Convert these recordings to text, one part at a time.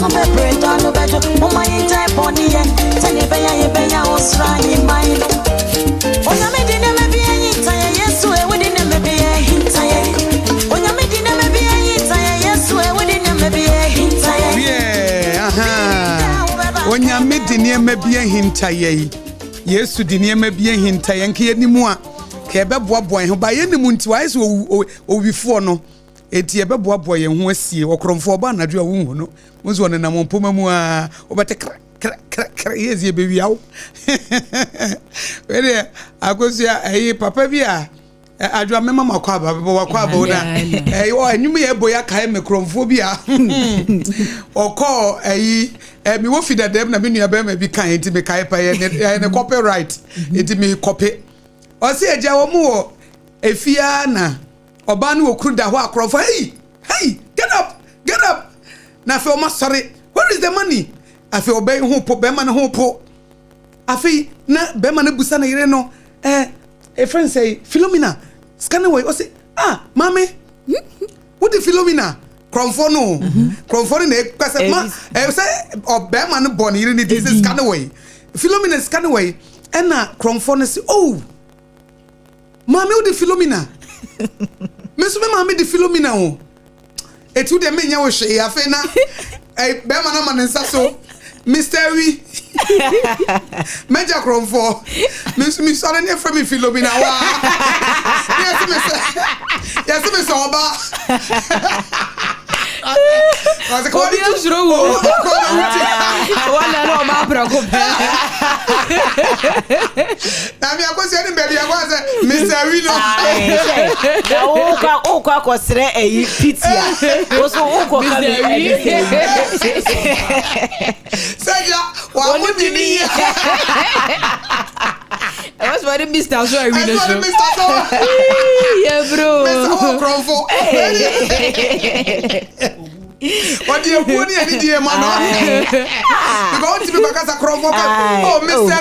no be bread no bejo mama yin type boni yen tani benya osra yin mind onya me di na me bi yin taye yesu e we di na me bi yin taye onya me di na me bi yin taye yesu e we di na me bi yin taye yeah onya me di na me bi yin taye yesu di na me bi yin taye nke yenimu a ke be boaboa ho ba yenimu nti wa ese owifo no eti ebe boaboa ye ho asie okromfo ba anadwo a wo no muzo ne na mompoma mu a obete kra yezi be wiawo wele Akosua papa bi a adwa mema makwa ba wakwa ba na o anyum ye boya kai mekromfo bi a okọ mi wo fida dem na me nua ba ma bi kan enti me kai pa ye ne copyright enti me copy o se eja wo mu wo efia na oba no okru da ho akrofo hey get up na fe o ma sorry where is the money afi obey ho po be ma ne ho po afi na be ma ne busa na yire no a friend say Philomena scan away o say mami what the Philomena kromfo no kromfo na kwase ma say obe ma ne bon yire ni this is scan away Philomena scan away and na kromfo na say oh mami what the Philomena meso me mami the Philomena o etu de menya wo hwe afi na be ma na ma ne nsa so Mr. Wi Major Cromford Miss sorry ne from Philomena wa yes me so oba Mas ko di juro wala no ma preocupa na mi Akosua ni baby Akosua Mr. Wi no da o kwa kosre pitia o so o ko ka Seja wa mudi ni I was very Mr. So I win show. Yeah, bro. Mr. Cromford. What do you put in any dear man? You go to be back as a Cromford. Oh, Mr.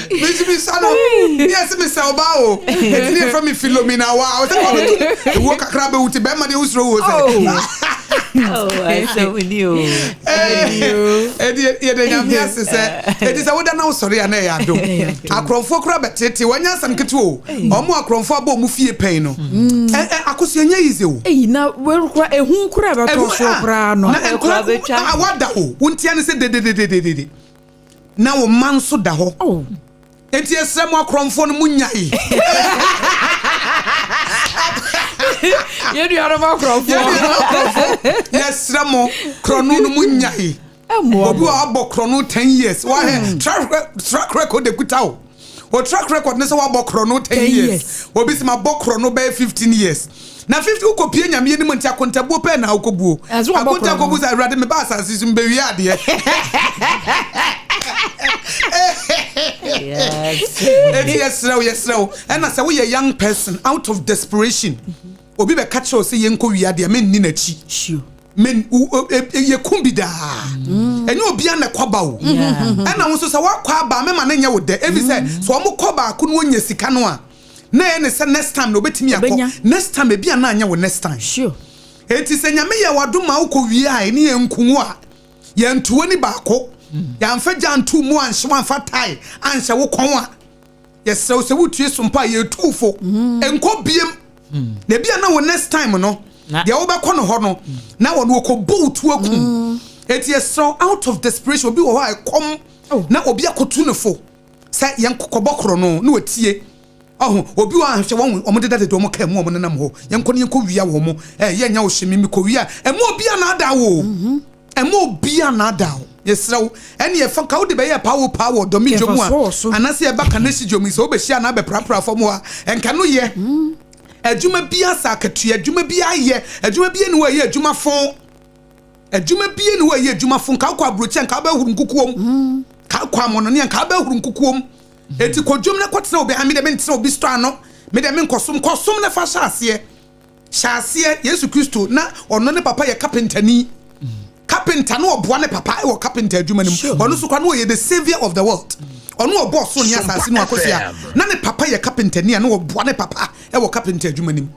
Mr. Sano. Yes, Mr. Obao. It's near from me Philomena. Wow. I walk a crab with the Bama de Usro. Oh, I so with you. It is a wood now, sorry, and I do. A Cromford crab at Titi, one year and Katu, or more Cromford Mufia Paino. Akosua easy. Eh, now where cry a who crab at soprano. I want that. Won't say de. Now man so da ho. Oh. Enti esremo Cromford munyai. You do have Cromford. Yes, Ramo, Crono munyai. Obu abo Crono 10 years. Why track record de kutao. O track record nese wa bo Crono 10 years. Obi se ma bo Crono be 15 years. Na 50 ukopie nyame ye ni monti akontabuo pe na ukobuo. Akonta kobu za rade me ba asase sum be wi ade. Yes, no. And as we a young person out of desperation, obi be catch us say yenko wi ade men ni na chi. Sure. Men ye kumbida. Enyo obi an kwaba o. And na won so wa kwa ba me ma na nya wo de. Ebi say so omo kwaba ko no nya sika no a. Na ye ne say next time no betimi akọ. Next time e bia na anya wo next time. Sure. Eti say nyame ye wadoma ukọ wi a ni ye nkunwo a. Ye ntuo ni baako. Ya mfa jantu mu anhwe anfa tai anhye wo kon a ye se wo tue sompa ye tufo enko biem na bia na wo next time no de wo be kɔ no ho no na wo no ko boat aku eti ye so out of desperation obi wo ha kom na obi akotu ne fo say ye nkokɔbɔkoro no na watie obi wa ahwe wo omodeda de mo ka mu omonenam ho ye nkɔ ne nkɔ wia wo mo ye nya wo hwemi mi kɔ wia emu obi ana ada wo emu obi ana ada wo yesraw ene ye fa ka wo de be ye power domi jomu a anase e ba ka na si jomu so be hia na be prapra fom a enka no ye adwuma bia sa akatua adwuma bia ye adwuma bia ne wa ye adwuma fon adwuma bia ne wa ye adwuma fon ka kwa broche nka ba huru nkukuom ka kwa mono ne nka ba huru nkukuom eti kodwom ne kwotena obi ha me de me ntena obi store no me de me nkosom ne fa hyase Yesu Kristo na ono ne papa ye carpentani carpenter no oboa ne papa e wo carpenter adwuma nim ono so kwa no ye the savior of the world ono obo so ne asase no Akosua na ne papa ye carpenter ni na oboa ne papa e wo carpenter adwuma nim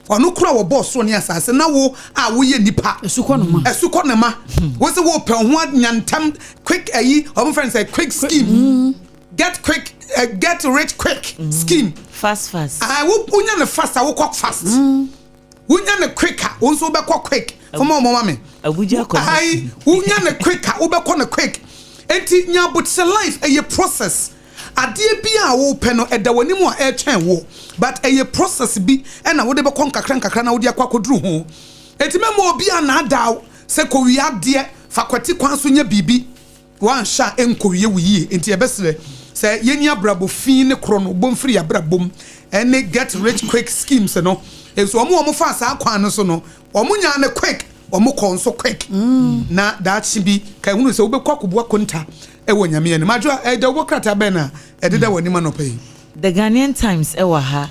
ono kura wo boss so ne asase na wo a wo ye nipa esuko no ma wo se wo pe ho nyantam quick our friend say quick scheme get rich quick scheme fast wo unya ne fast wo kwak fast unya ne quicker wo so be quick for mama me abuja ko unya ne quicker wo be ne quick enti nya but say life a process adie bia wo pe no eda wani mu a twen wo but a process bi e na wo de be kon kakra na wo de akwakoduru ho enti memo obi ana daw se ko wi ade fakwati kwan so nya bibi wan sha enkowie wuyi enti e besere se yeni abrabo fin ne kro no bomfiri abrabom ene get rich quick schemes no so omo fa sa kwan no so no omo nya ne quick omo kon so quick na that should be kai hunu se wo be kwakobo konta e wo nyame ene majo e de wo krata be na e de da wani ma no pay. The Ghanaian Times ewaha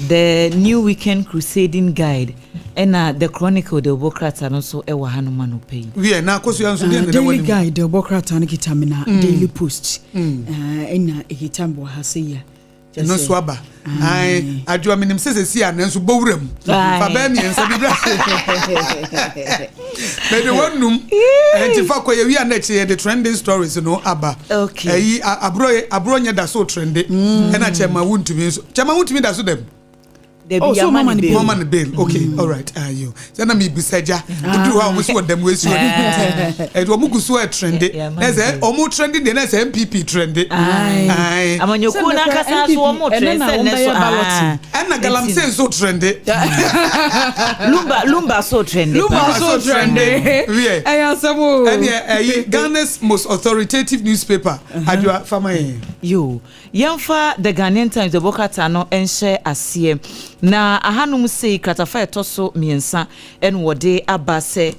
the New Weekend Crusading Guide and the Chronicle the Bokrata no so ewaha no man pay. We na Akosua nso de Daily Guide the Bokrata no kitamina Daily Post ena hitambo ha se ya no swaba ai adwa minim sese a nanso bowuram fa ba mi ensa bi bra me de wonum enti fa ko ye wi anachi the trending stories no aba okay abro nya da so trende ena chema wuntumi da so dem oh, so mama ni bail. Okay, all right. You. Then me bisaja. Do how much what them we so. E do mugu so trendy. Na say omo trendy dey na say MPP trendy. Ai. Amanyoku na kasa so omo trendy na so ballot. Na galamse so trendy. Lumba so trendy. Lumba so trendy. We. Ayasamo. And Ghana's most authoritative newspaper. Adwoa fama Yo. Yemfa the Ghanaian Times the Bokata no enhye asie. Na ahanum sei kratafa etoso miensa en wode abase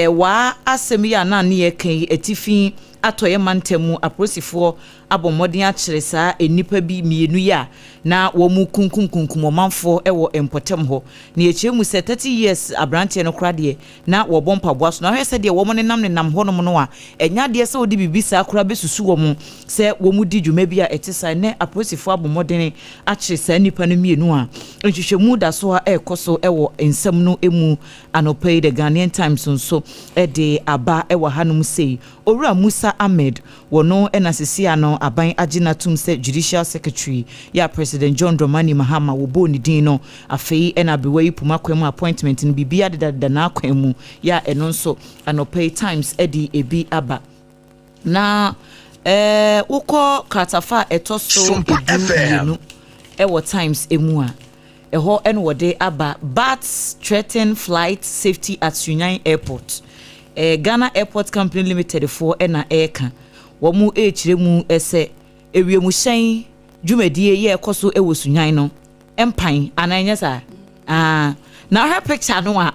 wa asemi ya na ne yekan etifi atoye mantemu aposifo abomodin a kire saa enipa bi mienu ya na wo mu kunkunkunkum omanfo ewo empotem ho na echemu se 30 years abrante no krade na wo bompa boaso na hwese de wo mo nenam ho no no a enya de se odi bibisa akura besusu wo mu se wo mu di dwuma bi a etisa ne aposifo abomodin a kire saa enipa no mienu a nhwehwemu da so a ekoso ewo ensem no emu anopai the Ghanaian Times nso de aba ewo hanum sei Owura Musa Ahmed wono enasisi ano aban agina tum se judicial secretary ya President John Dramani Mahama wo bo ni din no afei ena bewei puma kwemu appointment ni bibia de na kwemu ya eno nso anopai Times edi ebi aba na uko kratafa etoso edu ewo Times emu a eho en wode aba bats threaten flight safety at Sunyan Airport. Ghana Airport Company Limited for ena eka womu echiremu ese ewiemu hyen dwumadie ye ekoso ewo Sunyan no empan ananya sa na her picture no a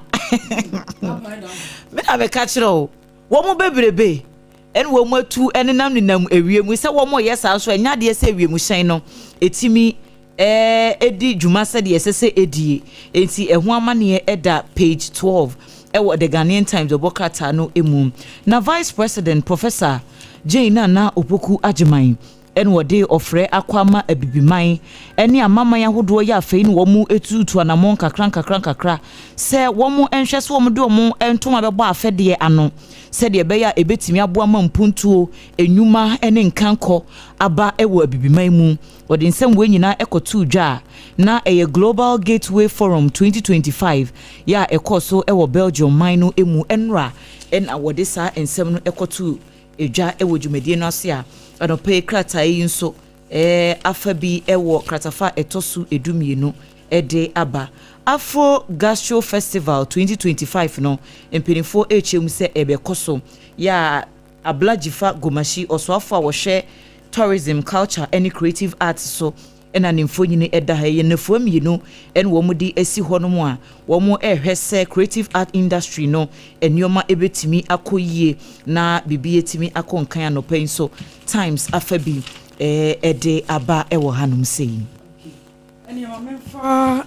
me na be ka kire womu bebrebe en womu atu enenam nenam ewiemu se womu yesa so enya de se ewiemu hyen no etimi edi dwuma se de sese edie enti eho amane eda page 12 ewo the Ghanaian Times obokata no emu na Vice President Professor Jane na Opoku Ajiman en wode ofre akwama abibiman ene amaman ahodo ya afei no womu etutu anamon kakran se womu enhwe se womu de womu entoma bebo afede ano se de be ya ebetimi aboa mampuntuo enwuma ene nkanko aba ewo abibiman mu wode nsem we nyina ekotu dwa na eye Global Gateway Forum 2025 ya ekoso ewo Belgium mine emu enra en awode sa ensem no ekotu edwa ewo dwumadie no ase a anope krata yi nso afabi ewo kratafa etosu edumienu ede aba Afro Gastro Festival 2025 no empenifo HM se ebekoso ya ablajifa gomashi osoafo a wo hwe tourism culture and creative arts so ena nimfo nyine eda ha ye nefo mienu en wo mu di esi ho no mu a wo mu ehwese creative art industry no enioma ebetimi akoyie na bibi etimi akonkan anopai so Times afabi ede aba ewo hanum sei eni ma memfa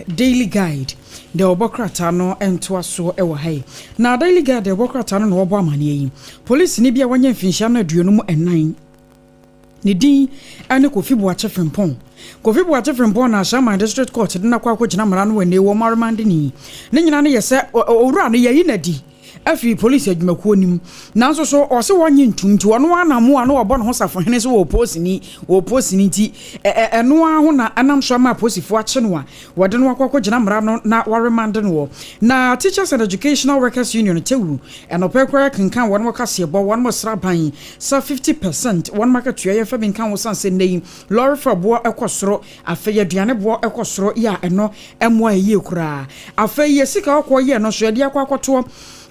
Daily Guide the obokrata no ento so ewo hai na Daily Guide the obokrata no wo bo amane yi police ni bia wanye mfinhia na aduonu mu enan ne din ane Kofi Boache Frimpong Kofi Boache Frimpong na Shama District Court de na kwa kwagina mara no wene wo marmande ni ne nyina ne yese owura ne yayi na di afi police adwumakuo nim nanso so o se wonye ntumti wono anamo ano obo no safo hene so wo posini ti eno aho na anam so ma posifo ache no a wode no kwagina mara no na waremande no na Teachers and Educational Workers Union tewu enopekwa kankan wono kase bo wono sraban sa 50% wono makatua ye fa binkan wo sanse nei lorry for bo ekosoro afeye aduane bo ekosoro ya eno emo aye kura afeye sika okwo ye no so de akwakoto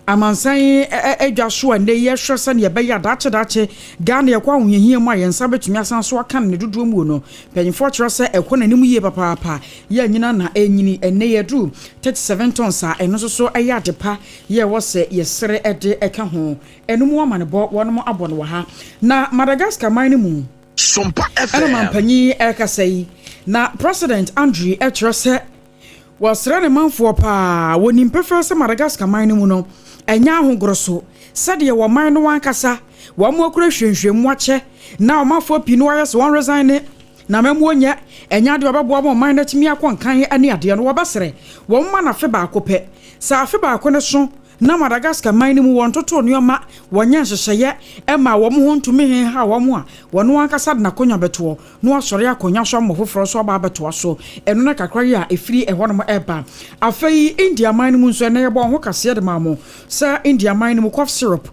amansan edwaso ande ye hwese ne be ya dache Ghana ye kwa hunhie mu ayensa betumi asan so aka ne dodo mu no panyimfo kire se ekonanim yie papa ye nyina na enyini ene ye du 37 tons a eno so eye adepa ye wo se ye sere ede eka ho enum amane bo wonom abono wa ha na Madagascar man mu Sompa FM ana mampanyi ekasai na President Andrew kire se wasre ne manfo pa wonim prefer se Madagascar man mu no enya ahogoroso sade wo man no wankasa wo mo akura hwenhwemu ache na o mafo pi no ayes one resign na memo nya enya de obebo mo man na timi akonkan ani ade no wo basere wo ma na fe ba akopɛ sa fe ba akone so na Madagascar man ni mu won toto nioma wonya hyehyeye ema wo mo hontumi hen ha wo mo a wono ankasa de na konya beto no asore akonya so mo foforo so ba beto so eno na kakra ya efiri ehwo no eba afei India man mu nso na yebo ho kase de mamo sa India man mu cough syrup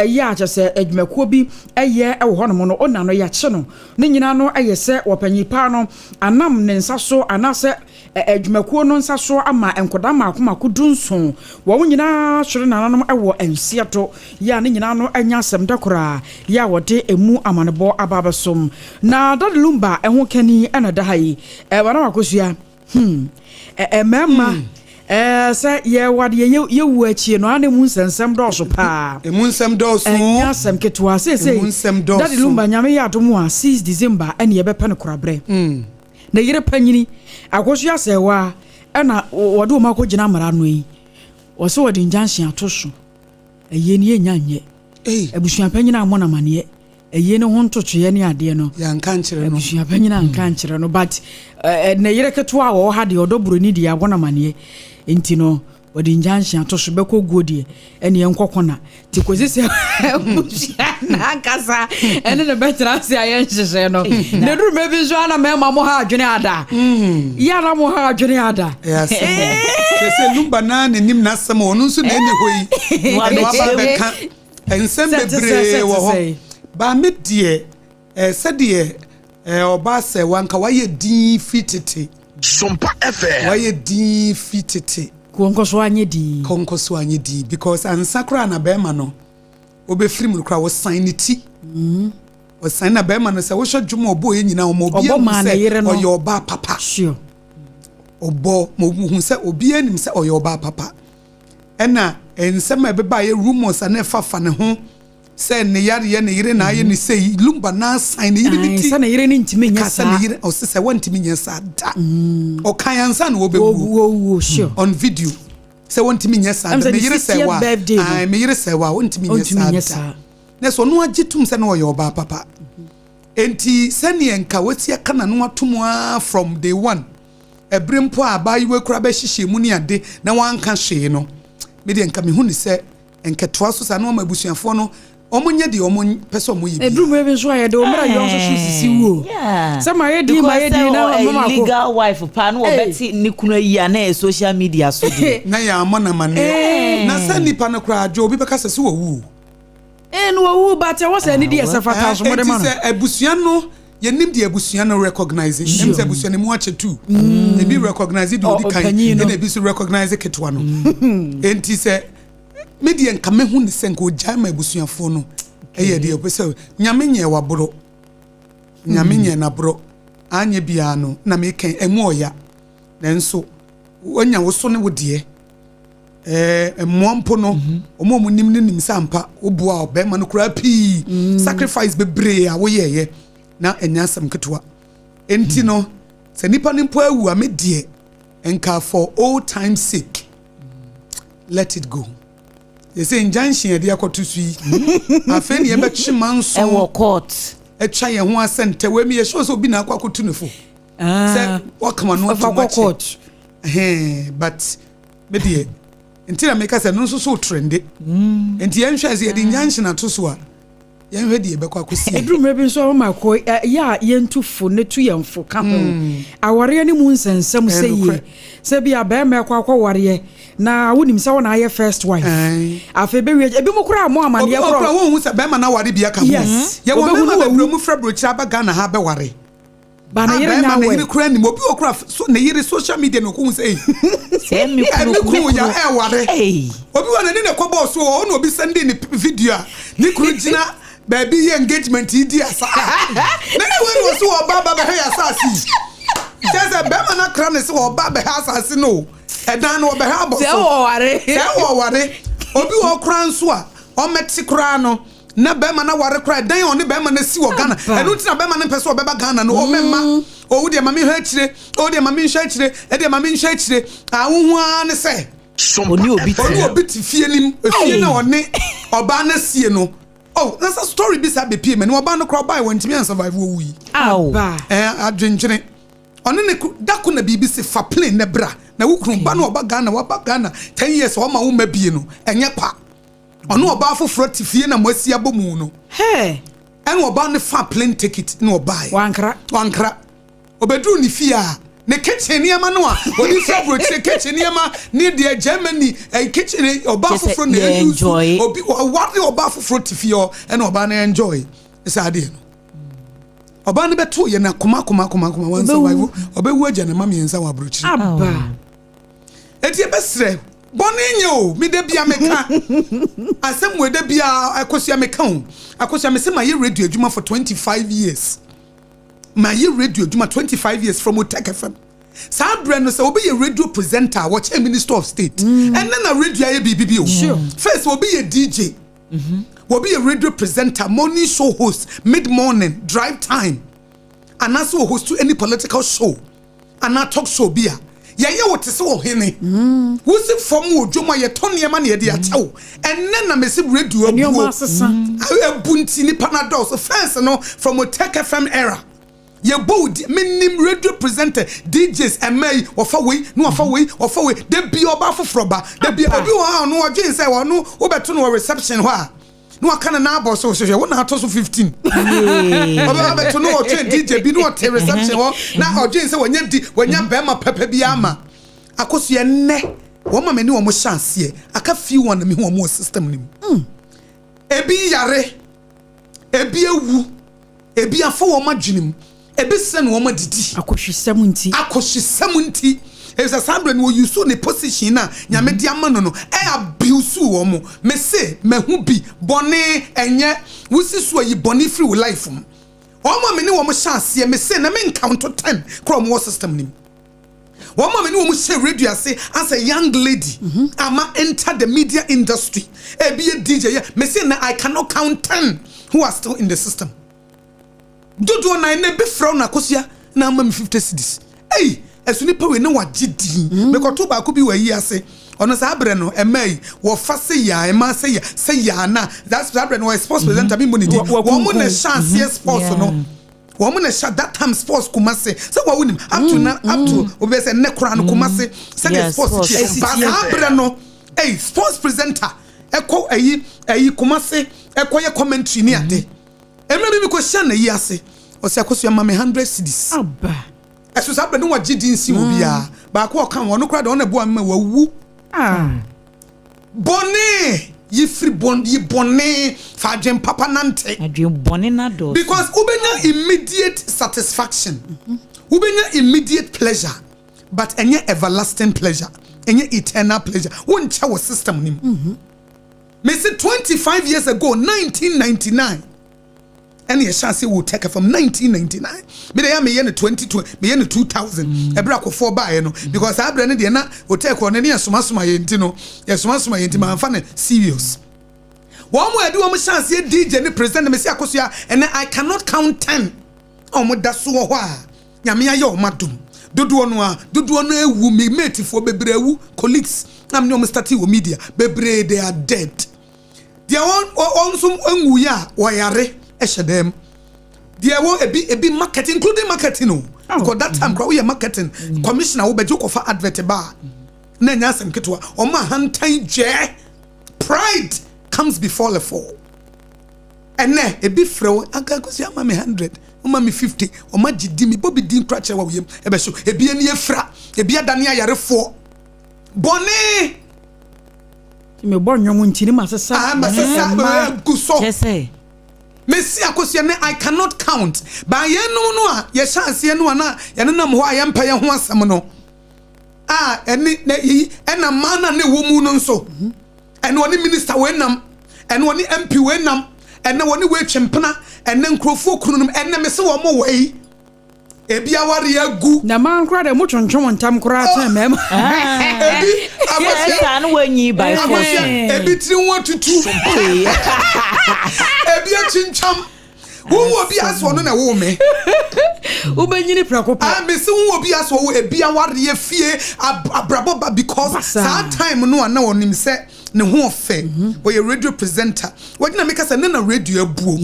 ya achese adwumakuo bi eye ehwo no no ona no ya che no ne nyina no ayese wopanyipa no anam ne nsa so anase adwumakuo no nsa so ama enkoda makomako dunson wo nyina sure nananom ewo ensiato ya ne nyina no anya asem dakora ya wode emu amanebo ababasom na dadlumba eho kani ana dahai wana Akosua mema sa ye wade ye wu achie no ane mu nsensem doso pa emu nsem doso enya asem ketwa se dadlumba nyame ya adomu a 6 December ene ye bepa ne korabre na yire panyini Akosua sewa ana wode o makogina mara no yi wose wode injunction atoso eye ne nyanye abusua panyina amona mane eye ne ho ntotoye ne ade no ya nka nkyere no abusua panyina nka nkyere no but na yire ketwa wo ha de odoburo ni de abona mane enti no wode injunction atoso beko godie ene yenkokona ti kozese na kasa ene ne betra se ayen hyehyɛ no ne duru me bi so ana me ma mo ha adwene ada ya na mo ha adwene ada ya se lumba na ne nim na asem onu nso na ene hoyi wa ba beka ensem bebre wo ho ba me die sede oba se wanka waye din fitete Sompa FM waye din fitete konkoso anye di because ansakra na bema no obefiri mu kra wo sign ti wo sign na bema no se wo hwedwuma obo ye nyina omo obi se oye oba papa sure obo mo hu se obi anim se oye oba papa ena ensem ebeba ye rumors na fafa ne ho se ne yare ne yire na aye ne sei lumba na sign ne yire ni ti se ne yire ni ntimi nya sa ne yire o se wantimi nya sa da o kan ansa na wo bebu sure on video se wantimi nya sa da ne yire se wa me yire se wa wantimi nya sa na so no agitum se na wo ye oba papa enti se ne enka wati aka na no atomwa from day one ebrempo abayiwe kura be hyehye mu ni ade na wanka hwe no me de enka me hu ni se enketoa so sa na ma busuafo no omunye de omun pese omu yibi edrum ebe so ayede omra yo so sisi wo sama ye di na mama ko legal wife pa no obeti ni kunu yi na social media so di na ya amana mane na sa nipa na kura ajo obi beka sese wo wu no wo but was any dey sefata so mo de man se abusua no ye nim de abusua no recognize em se abusua ne mu ache tu e bi recognize de odi kan e na bi so recognize ketwa no enti se media nka mehu ni senko ojama abusuafo no eye de opese nyame nye waboro nyame nye na boro anye bia no na me kan emu oya nanso wonya wo so ne wodie emompo no omo nim ne nim sampa obua obema no kura pi sacrifice bebre a wo yeye na enya sam ketwa enti no se nipa nimpo awu a medie enka for all time sake let it go. They say injunction dey akoto sui afeni e be chimanso e wo court etwa ye ho asente we me ye show so bi na akwa kotunefo say what come on what but me die until make us no so trendy enti yen hwase ye di nyanhye na to so a yen hwe die bekwa kosi edrum ebe so ma ko ya yentufo ne tu yemfo ka ho aware ne mu nsensem sey se bia ba me kwa ware na wonim se wona aye first wife afa be ebi mo kura mo amane ye kura wo hu se be ma na ware bia ka ho ye wo be ma be mu fra brochira ba Ghana ha be ware ba na yire nya we kura ni mo bi okura so na yire social media no ko hu se se mi kuru ya e ware obi wona ni ne ko boss o no obi send ni video ni kuru gina baby engagement idi asa na we so oba ba he asasi just be ma na kra ne so oba be asasi no edan no be ha boss se wo ware obi wo kra nso a o meti kra no na be ma na ware kra dan on be ma na si wo Ghana enu ti na be ma na pese obeba Ghana no o memma o wudi ma me hwa chire o de ma me hwa chire e de ma me hwa chire ahuhu an se oni obi ti fie nim fie na one oba na sie no oh that's a story be say be pie me no oba no kra buy won timi an survive wo wi adwenjene ono ne dako na bibi se fa plane ne bra na wukru ba na oba Ghana 10 years o ma wo ma bie no enye pa ono oba afoforo ti fie na mo asia bomu no en oba ne fa plane ticket na oba wankra obedru ni fie a ne kitchen niema no a oni favorite kitchen niema ni de Germany kitchen oba afoforo na enjoy obi what oba afoforo ti fie o en oba na enjoy isa de no oba ne beto ye na koma wan survive obewu agya na mama yensa wa brochi aba eti ebesre boni nye o mi de bia meka asem we de bia Akosua meka o Akosua me se my radio adwuma for 25 years my radio adwuma 25 years from Otek FM Sabre no say obi ye radio presenter watch a minister of state and then a radio ye bibi o first obi ye DJ will be a radio presenter, morning show host, mid-morning, drive time, and also host to any political show, and not talk show beer. Yeah, what is so henny? Who's it from Joma Tony Mania de Atao? And then I may see radio and your master son. I have Buntini Panados, a fans from a Tech FM era. Ye bold, minim radio presenter, DJs, and May, or far away, no far away, or far away. There be a baffle frobber, there be a no, James, I want no, over to no reception. Why? No kana na boss so she won to 15 oba to no train DJ bi no te reception ho na odwen se wonya bema papa bi ama Akosua ne wo ma me ne wo mo chance aka fi won me ho mo system nim ebi yare ebi ewu ebi afo wo ma dwenim ebi se ne wo ma didi akohwesam nti If a Sabre no you so ne position na nyame di ama no abuse wo mo me se me hu bi bone enye wusi so yi bone free wo life mo o ma me ne wo mo chance me se na me encounter 10 from wo system nim wo ma me ne wo mo share radio ase as a young lady ama enter the media industry e be a DJ me se na I cannot count 10 who are still in the system dodo na ne be fra na Akosua na ama me 50 cedis esuni pa we na wagidi because to ba ko bi wa yi ase ono Sabre no emai wo fa se ya ema se ya na that's Sabre no sports presenter me money wo mo na chance sports no wo mo na that time sports kuma se wo wunim up to obi se ne kura no kuma se sports Sabre no sports presenter eko ayi kuma se eko ye commentary ni ade emre bi ko sha na yi ase o se Akosua ma me 100 cedis aba Eso Sabre no wagidi nsi obia ba ko kan wono kra de wona bo am wawu bone yi free bond yi bone fa djem papa nante adwen bone na do because ubenya immediate satisfaction ubenya immediate pleasure but enye everlasting pleasure enye eternal pleasure won cha wo system nim me say 25 years ago 1999 and your chance will take from 1999 me dey me yen 2020 me yen 2000 ebra ko 4 buy no because Sabre ne de na o take on ne asoma yenti no asoma yenti ma fa ne serious one mo ade wo mo chance ye DJ ne president me say Akosua and I cannot count 10 o mo da so ho a nyame aye o madum dodo no ewu me mate for bebre ewu colleagues na me no start wo media bebre they are dead they on some enwu ya wo yare eshedem there were a big marketing, including marketing. Because that time, we are marketing commissioner will be joke for advert bar. Nanya some kitwa. Oma hantai je. Pride comes before the fall. And then a bit fro. Aka go say mama 100, mama 50. Oma jidimi Bobby Dean Cratcher wa wiem. Ebe so e bia ne efra. E bia dania yare fo. Bone. Me born your muntini masasa. Ah masasa guso. Yes sir. Messi Akosua ne I cannot count. Ba ye no a ye chance ye no na ye nam ho ayempa ye ho asem no. Ah eni na yi ena mana ne wo mu no nso. Ene oni minister we nam, ene oni MP we nam, ene oni we twempena, ene nkrofo kununum, ene me se wo mo wei. Ebia ware agu. Na man kra de mo twontwon ntam kra ta mem. Ebi Akosua no wanyi by force. Ebi tiri won tutu. Ebi achincham. Who will be as one na wo me? Ubenyini prakopa. I me se who will be as wo ebia ware fie abrabo because that time no na onim se ne ho ofe. We a radio presenter. What na make us na radio abuo.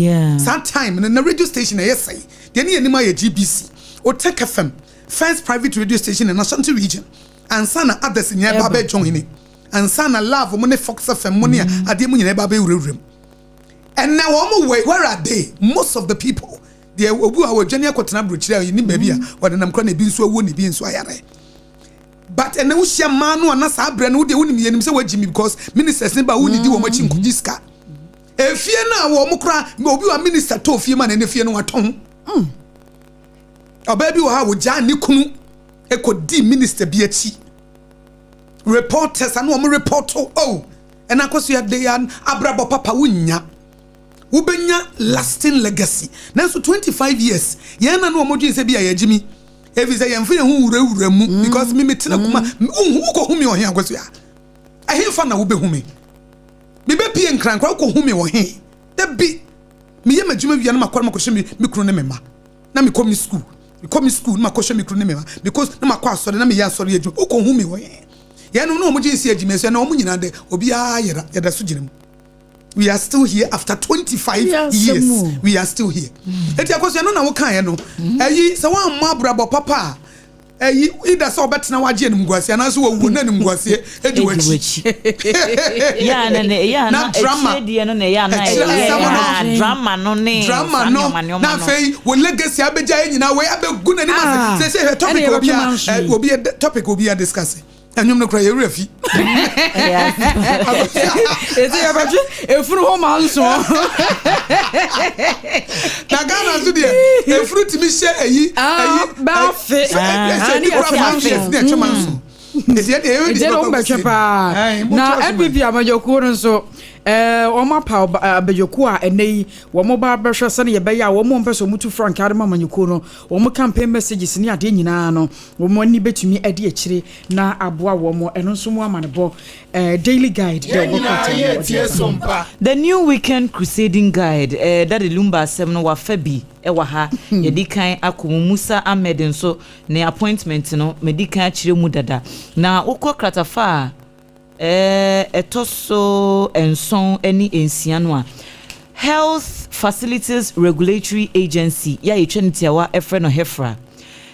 That time na radio station e say. De ne anima ye GBC. O Tech FM, first private radio station in Ashanti region. And sana others in Yaba joining. And sana love money Fox FM money ade mu nyina ba be wurewurem. And now where are they? Most of the people they obu our journey akotena brochire you ni baby a wode nam kra na bi nso awu ni bi nso ayare. But and now share man no na sa abre no de wonim yenim se wagimi because ministers ne ba woni di wo machi nkujiska. Efie na wo mo kra obi wa minister to fie man na fie no waton. Obabi wo ha wo ja ni kunu ekodi minister bi achi. Reporters and wo report oh and Akosua dey an abrabo papa wunya. Ubenya lasting legacy. Now so 25 years. Yana no mo dwen se bia yagimi. Evi say yemfa ye hu wurawura mu because me metina kuma hu ko humi ohe Akosua. Ahemfa na wo be humi. Me be pie nkran kwa ko humi ohe. Da bi me ye madwuma bia na makwa makɔhye me kru ne mema. Na me come school. Me come school na makɔhye me kru ne mema because na makwa asɔre na me ya asɔre adwuma. Ko humi ohe. Yana no mo dwen se agime so na mo nyina de obi a yeda so gyina mu. We are still here after 25 years. We are still here. Eti Akosua no na wo kan ye no. Eyi se wan ma brabo papa. Eyi ida so betena waje nim guase na so wo na nim guase edi wachi. Ya na drama de no na ya na drama no ne. Drama no. Na fei wo legacy abeja nyina we abegu na nim ase. Say topic obi a discuss. Anyum no cry refi. Ese ya baji efuru ho manso. Na Ghana so de efuru timi she eyi ba fe. Ani manso de chamanso. Ese de o betwe pa. Na NPP amajoku nso oma pa abejoku a enei wo mo ba behwe se ne ye be ya wo mo mpeso mutu frank ade mamanyoku no wo mo campaign messages ni ade nyina no wo mo ni betumi ade akire na aboa wo mo eno nso mo amanebo daily guide the new weekend crusading guide that the lumba asem no wa fabi ewa ha yedikan akomu Musa Ahmed nso ne appointment no medikan akire mu dada na ukọ kratafa etoso enson eni ensiano a Health Facilities Regulatory Agency ya etwenitiawa efreno hefra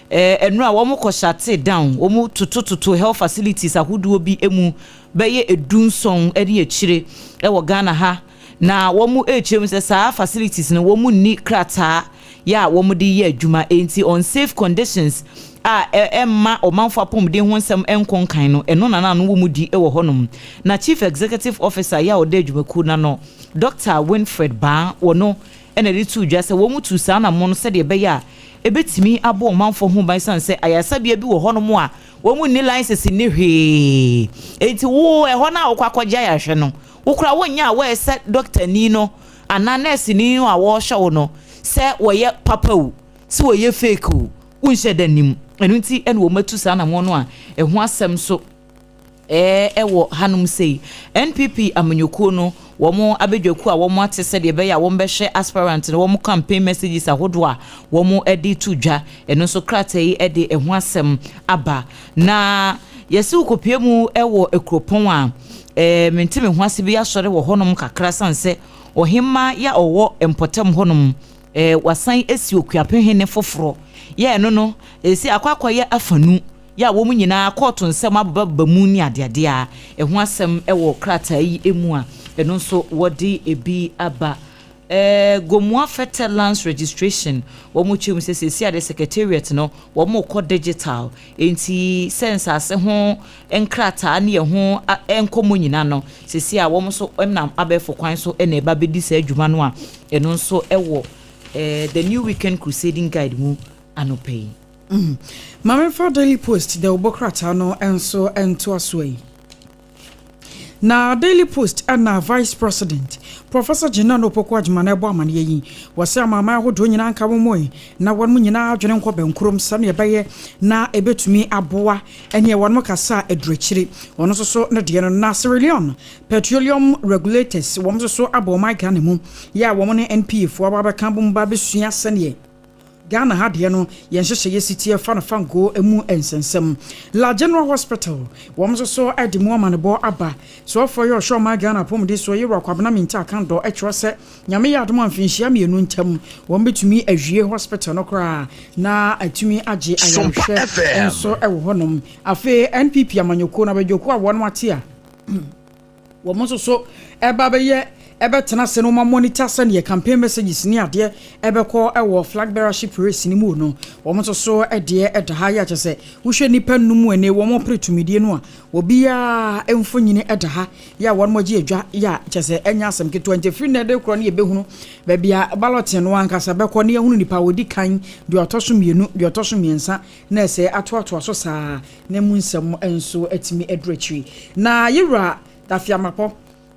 enura wo mo ko shut down wo mo tutututu health facilities ahoduo bi emu beye edunson eni akire wo Ghana ha na wo mo echem se sa facilities no wo mo ni krata ya wo mo di ye adwuma enti on safe conditions emma omanfo apomde ho nsem enkonkan no eno na no wo mu di ewo honom na Chief Executive Officer ya Odehyieba ku na no Dr. Winfred Ba wono enedi tu dwa se wo mu tu sa na mo no se de be ya ebetimi abo omanfo ho ban san se ayasa bia bi wo honom a wo mu ni license ni hwe enti wo ho na okwakogya ya hwe no wo kura wo nya wo se doctor ni no ana nurse ni no a wo hwe no se wo ye papa wo se wo ye fake wo unhye danim enu nti ene wo matu sa na mo no a eho asem so ewo hanum sei NPP amanyoku no wo mo abedwaku a wo mo atese de be ya wo mbehwe aspirant no wo mo campaign messages ahodo a wo mo edi tudwa eno so kratai edi eho asem aba na yesi ukopie mu ewo ekropon a mentime ho ase bi asore wo honom kakra sanse ohimma ya owo empotem honom wasan esi okuapehene foforo ye no esi akwakoye afanu ya wo mu nyina court nsem ababa mu ni adeade a ho asem wo krata yi emu a eno nso wodi ebi aba Gomua Lands registration womu chim se the secretariat no womu ko digital enti sense ase ho enkrata ne ho enkomo nyina no sesi a womu so emnam abefo kwan so ene ba bedi sa adwuma no a eno nso ewo the new weekend crusading guide mu anopay Mama for Daily Post the obokrata no enso ento asoi na Daily Post and Vice President Professor Jinano Pokwajman ebo amane yi wose amama ahodo nyina nka momoy na won mu nyina adwene nkɔ benkrom sane ebeye na ebetumi aboa ene won kasa edrechiri ono so na de no na Sierra Leone Petroleum Regulators won so abo my Ghana mu ya won ne NPF wo aba kan bomba besua sane Ghana had no yenhye city fa na fango emu ensensem La General Hospital wo so ade mu amanebo aba so for your show my Ghana pomde so yero kwabna minta kan do etwose nyame yadom amfinhia mienu ntam wo betumi ahwie hospital no kra na atumi age ayahwe enso ewo honom afi NPP amanyoko na bejoko a won mate a wo so eba beye ebe tena se no ma monitor se ne campaign messages ni ade ebe ko ewo flag bearership race ni mu no wo mo so ede ha ya chese wo hwe nipa numu ene wo mo pretumidie no a obi ya emfonyini ede ha ya won mo gi adwa ya chese enya asem ke 23 na de kro ne ebehunu ba bia ballot no ankasa be ko ne ehunu nipa wodi kan de otoso mienu de otoso miensa na ese atoato so saa na mu nsem enso atimi edrechi na yira dafiamapo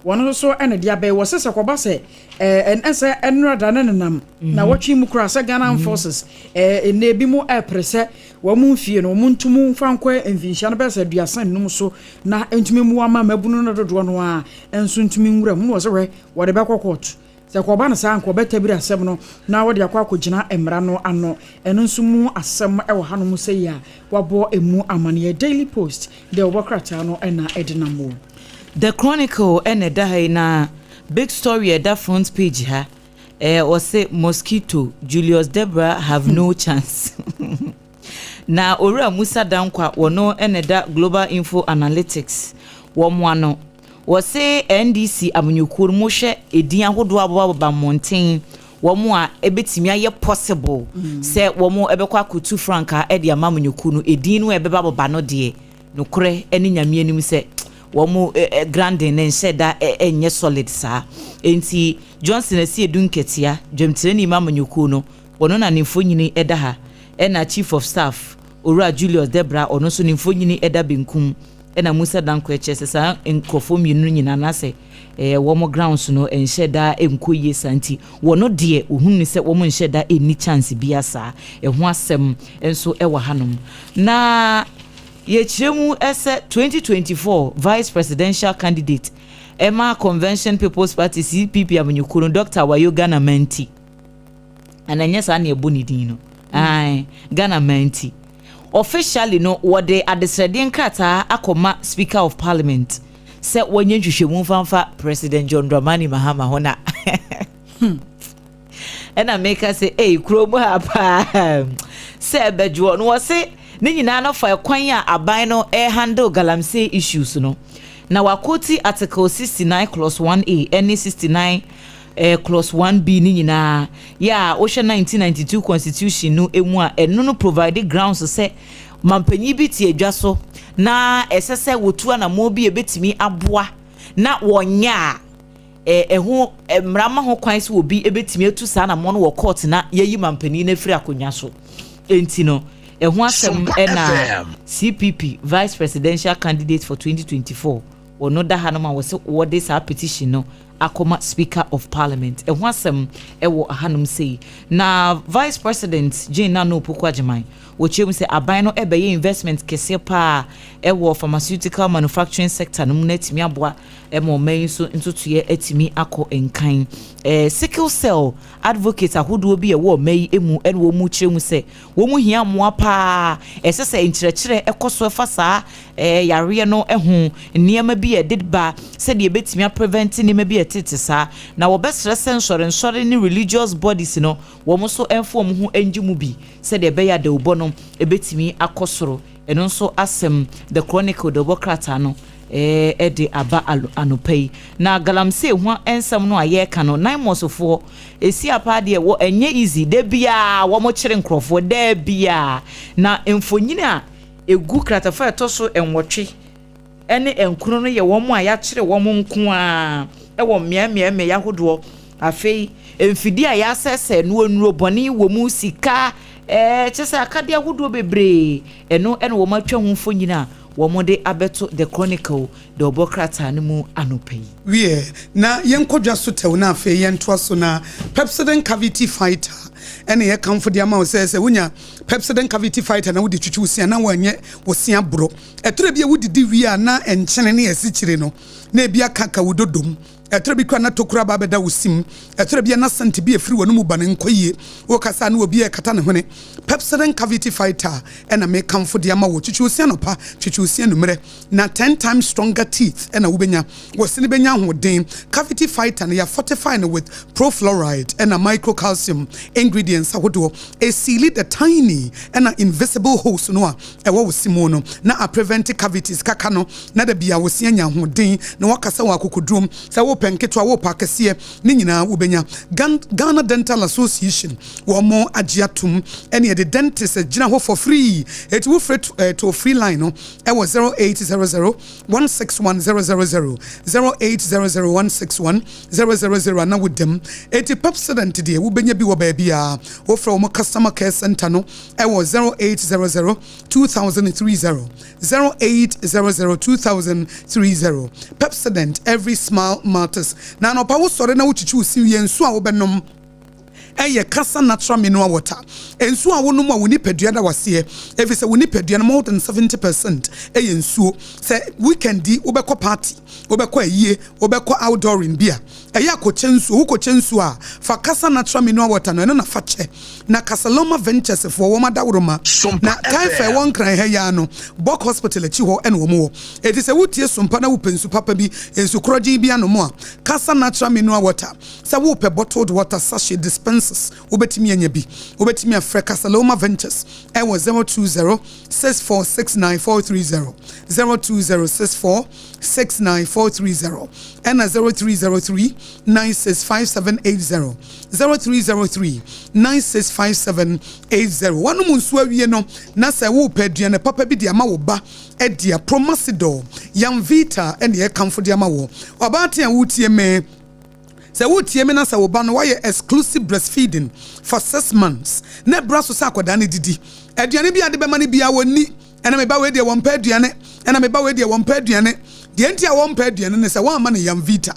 one so ene dia be was se koba se ense enrada nanam na watwi mu kura se Ghana forces na bi mu prese wa mu fie no mu ntumu fankwa enfinhia no be se duasan num so na entumi mu ama mabunu no dodo no a enso ntumi nwura mu no se we wo de be kokot se koba na sa anko beta bi asem no na wo de akwa akogina emra no ano eno nso mu asem e wo hanom se ya wabo emu amane Daily Post de obokrata no na edinamo The Chronicle ene da na big story at that front page ha or say mosquito Julius Debra have no chance na ora Musa Dankwa wono ene da Global Info Analytics wo mo ano wo say NDC amanyukur mo hwe edin ahodo ababa mountain wo mo a ebetimi aye possible say wo mo ebekwa kutu franka e de amanyukur no edin no ebeba baba no de no kure eni nyame anim say womu grande ne nsheda enye solid sa enti Johnson asi edunketia dwemtire ni mamanyuku no wono na nimfo nyini eda ha na chief of staff Ora Julius Debra ono so nimfo nyini eda benkum na Musa Danko echese sa enkrofo mienu nyina na se womo grounds no ensheda enkoye santi wono de ohunni se womo ensheda eni chance biasa ho asem enso ewa hanom na Yechiremu ese 2024 vice presidential candidate Emma Convention People's Party CPP amanyukuru Dr. Wayo Ghana Menti ananya sa na eboni din no Ghana Menti officially no wode adesrede nkrata akoma Speaker of Parliament se wonye nhwehwemu fanfa President John Dramani Mahama hona ena make say kromo ha pa se bejo no se ni nyina no fa kwan a aban no handle galamsey issues no na wakoti article 69 clause 1A and 69 clause 1B ni nyina ya ohwe 1992 constitution no emu a eno no provide grounds say mampanyi bi tie adwa so na esese wotu na mo bi ebetimi aboa na wonya eho mrama ho kwan se obi ebetimi etu sa na mo no wo court na yayi mampanyi na firi akonya so enti no eho asem na CPP vice presidential candidate for 2024 ono da hanoma wo de sa petition no akoma Speaker of Parliament eho asem ewo ahanum sei na vice president Jane Nano Pokwajiman wo chem se aban no ebeye investment kese pa ewo pharmaceutical manufacturing sector no netimi aboa emo man so ntotoye atimi akọ enkan sickle cell advocate ahodo bi ewo mai emu ene wo mu chremu se wo mu hia moa pa esese nkyerɛkyerɛ ekoso efa saa yare no eho niema bi edid ba se de betimi prevent niema bi etete sa na wo besre nsore ni religious bodies no wo mo so enfo mo ho enjimu bi se de be ya de ubo no ebetimi akosoro eno nso asem the chronicle the bokrata no de aba anopai na galamse ho ensam no aye ka no 9 months fo esi apa de wo enye easy de bia wo mo kire nkrofo de bia na emfonyini a egu kratafa etoso enwotwe ene enkunu no ye wo mo aya kire wo mo nko a wo mmea ya hodo afei emfidi a ya sese no onuro boni wo mu sika chese akade ahodo bebre eno wo matwa ho mfonyina wo mode abeto the chronicle the obokrata no mu anopai wie na yenkodwa so tew na afei yento so na pepsodent cavity fighter ene ye kamfo de ama wo sese wonya pepsodent cavity fighter na wodi twitwu sia na wanye wo sia bro etore bia wodidi wie a na enchene ne esikyire no na bia kaka wododom etore bi kwa na tokura ba beda wosim etore bi na sante bi efiri wonu mu ba ne nkoyie wo kasa na obi e kata ne hone pepsodent cavity fighter ena me kamfo de ama wo twitwusia no pa twitwusia no mere na 10 times stronger teeth ena wo benya wo sene benya hoden cavity fighter na ya fortify no with profluoride ena microcalcium ingredients ahodo e seal the tiny ena invisible holes no a ewo wo simo no na a prevent cavities kaka no na da bia wo sia nya hoden na wakasa wa kokodrum sa wo penketwa wo pakese ni nyina wo benya Ghana Dental Association wo mo agiatum ene the dentist agina ho for free it wo free to free line no e wo 0800 161000 0800 161000 na wodem eti pepsodent de wo benya bi wo ba bia wo fra wo customer care center no e wo 0800 2030 0800 2030 pepsodent every smile matters na no pa wo sore na wo chichi osi yensu a wo benom eye kasa natural mineral water ensu a wonum a woni padua da wase efi se woni padua more than 70% eye ensuo se weekend wo bekọ party wo bekọ ayie wo bekọ outdooring bia eye akochensu wo kochensu a fa kasa natural mineral water no na fa che na Kasaloma Ventures for wo madawroma na kai fa won kran ha ya no Bok Hospital achi ho ene wo mo eti se wutie sompa na wo pensu papa bi ensu kroji bia no mo a kasa natural mineral water se wo pe bottled water sachet dispense ubetimi anya bi ubetimi afre Kasaloma Ventures e was 020 6469430 020 and 0303 965780 0303 965780 one munsu awie no na se wo padua ne papa bi de ama wo ba e dia Promasidol Yamvita ene e kamfo de ama wo obate an wutie me se wotie me na se wo ba no why exclusive breastfeeding for 6 months na braso sa akoda ne didi aduane bia de be ma ne bia woni ena me ba we de won pa aduane ena me ba we de won pa aduane de ntia won pa aduane ne se wan ma ne Yamvita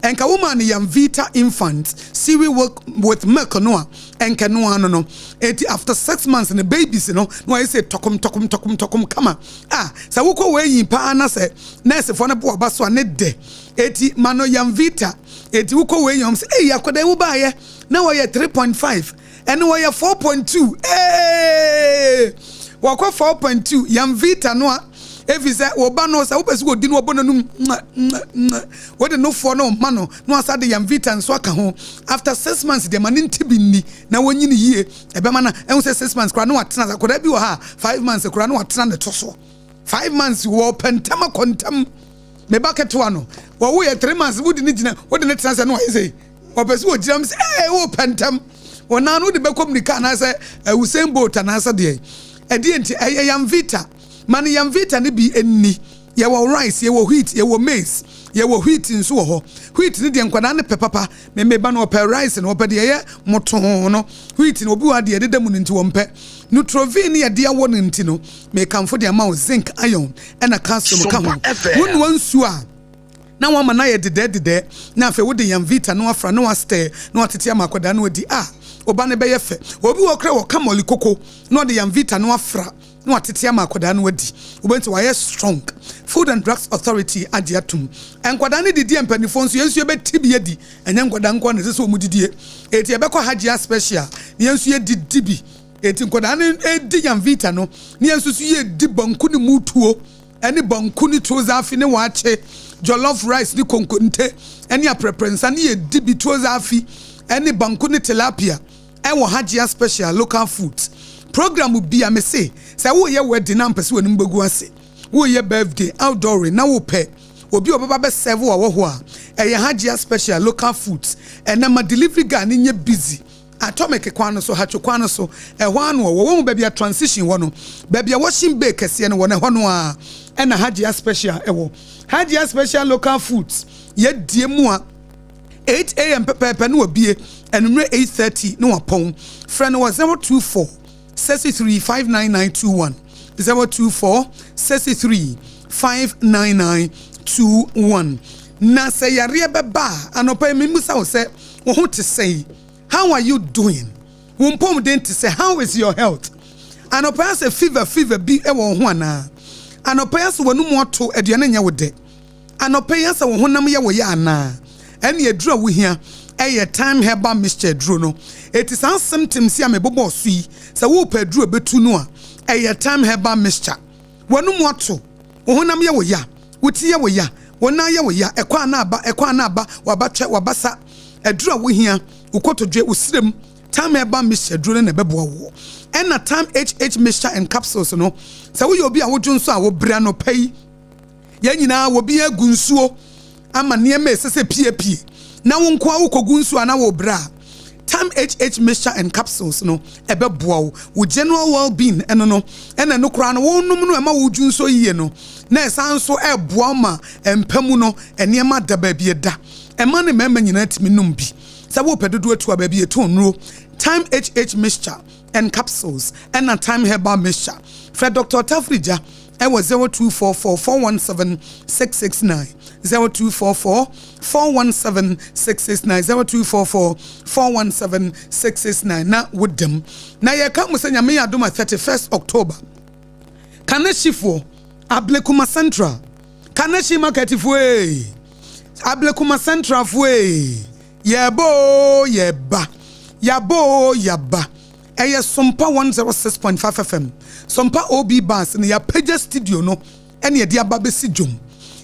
enka woman ne Yamvita infant cereal with milk no enka no no eti after 6 months ne babies no why say tokom kama se wo ko we yin pa na se nurse fo ne bo ba so ne de eti mano Yamvita eti wuko we yom say yakoda wo ba ye na wo ye 3.5 and wo ye 4.2 wako 4.2 Yamvita no efi say wo ba no say wo pese wo di no bo no wo de no for no mano no asa de Yamvita nso aka ho after 6 months de man ntibi ni na wonyini yie ebe mana en say 6 months kra no atena akoda bi wo ha 5 months kra no atena ne toso 5 months wo pentama kontam me bucket one wo ye 3 months wudi ni gina wodi ne transa no say opese wo giram say wo pentam wona no de be communicate na say Usain Bolt na say de e de enti Yamvita man Yamvita ne bi enni ye wo rice ye wo wheat ye wo maize ye wo wheat nso wo ho wheat ne de nkwada ne pepapa me ba no pe rice no pe de ye moton no wheat no obi wa de de damu nti wo mpe Nutrovin ye de wo nti no me kamfo de ma zinc iron and a calcium ka ho wonu wansu a na wa ma na ye de na afa wo de Yamvita no afra no aste no atete amakoda no di oba ne be ye fe obi wo kra wo kamoli koko no de Yamvita no afra no atete amakoda no adi obenti wa ye strong Food and Drugs Authority agiatum enkwada ne didi empanifo nso yensu ye beti bi edi enya nkwada nko na sese omudidie eti ebekọ hajia special yensu ye didi bi eti nkwada ne edi Yamvita no ne yensu su ye di banku ne mutuo ene banku ne toza afi ne waache jollof rice ni konkonte ene apreprensa ne ye di bitoza afi ene banku ne tilapia ewo Hajia special local foods program bi am say wo ye wedding na mpese woni mbegu ase wo ye birthday outdoor na wo pe obi obaba be serve wo ho a eye Hajia special local foods ene ma delivery guy ne nye busy atomic kwan so hacho kwan so ehwan wo mu bia transition wo no bia washing bay kese ne wo ne ho no a ena Hajia special ewo Hajia special local foods ye die mu a 8 a.m. pepe no obie enumre 8:30 no wapon friend was 024 63 59921 024 63 59921 na say yare beba anopa me musa wo say wo ho te say how are you doing wo mpom den te say how is your health anopa say fever bi e wo ho ana anopa say wonu moto aduane nya wo de anopa say wo honam ye wo ya ana ene adura wo hia eye time herbal mixture duro no it is some symptoms ya me bobo sui say wo pa duro betu no a eye time herbal mixture wonu moto wo honam ye wo ya wuti ye wo ya wona ye wo ya ekwa na aba wabatwe wabasa adura wo hia ukotodwe usirem time herbal mixture duro na beboa wo ena time HH mixture and capsules no say wo ye obi a wo dwonso a wo bra no pai ya nyina wo bi agunsuo ama niema esese pie na wo nko awo kogunsu ana wo bra time HH mixture and capsules no ebeboa wo general well-being eno no ena no kra no wo num no ema wo dwunso yie no na esanso eboa ma empamu no eniema da ba bi da ema ne mema nyina timi num bi sa wo pedodo atu aba bi etonro time HH mixture and capsules ena time herbal mixture Fred Dr. Tafrija was 0244 417 669 0244 417 669 0244 417 669 na with them na ye ka musanya me adoma 31st October kanashifo ablekuma central kanashi market fwe ablekuma central fwe yebo yaba eye Sompa 106.5 FM Sompa OB bus in ya page studio no ene ye dia babesi jom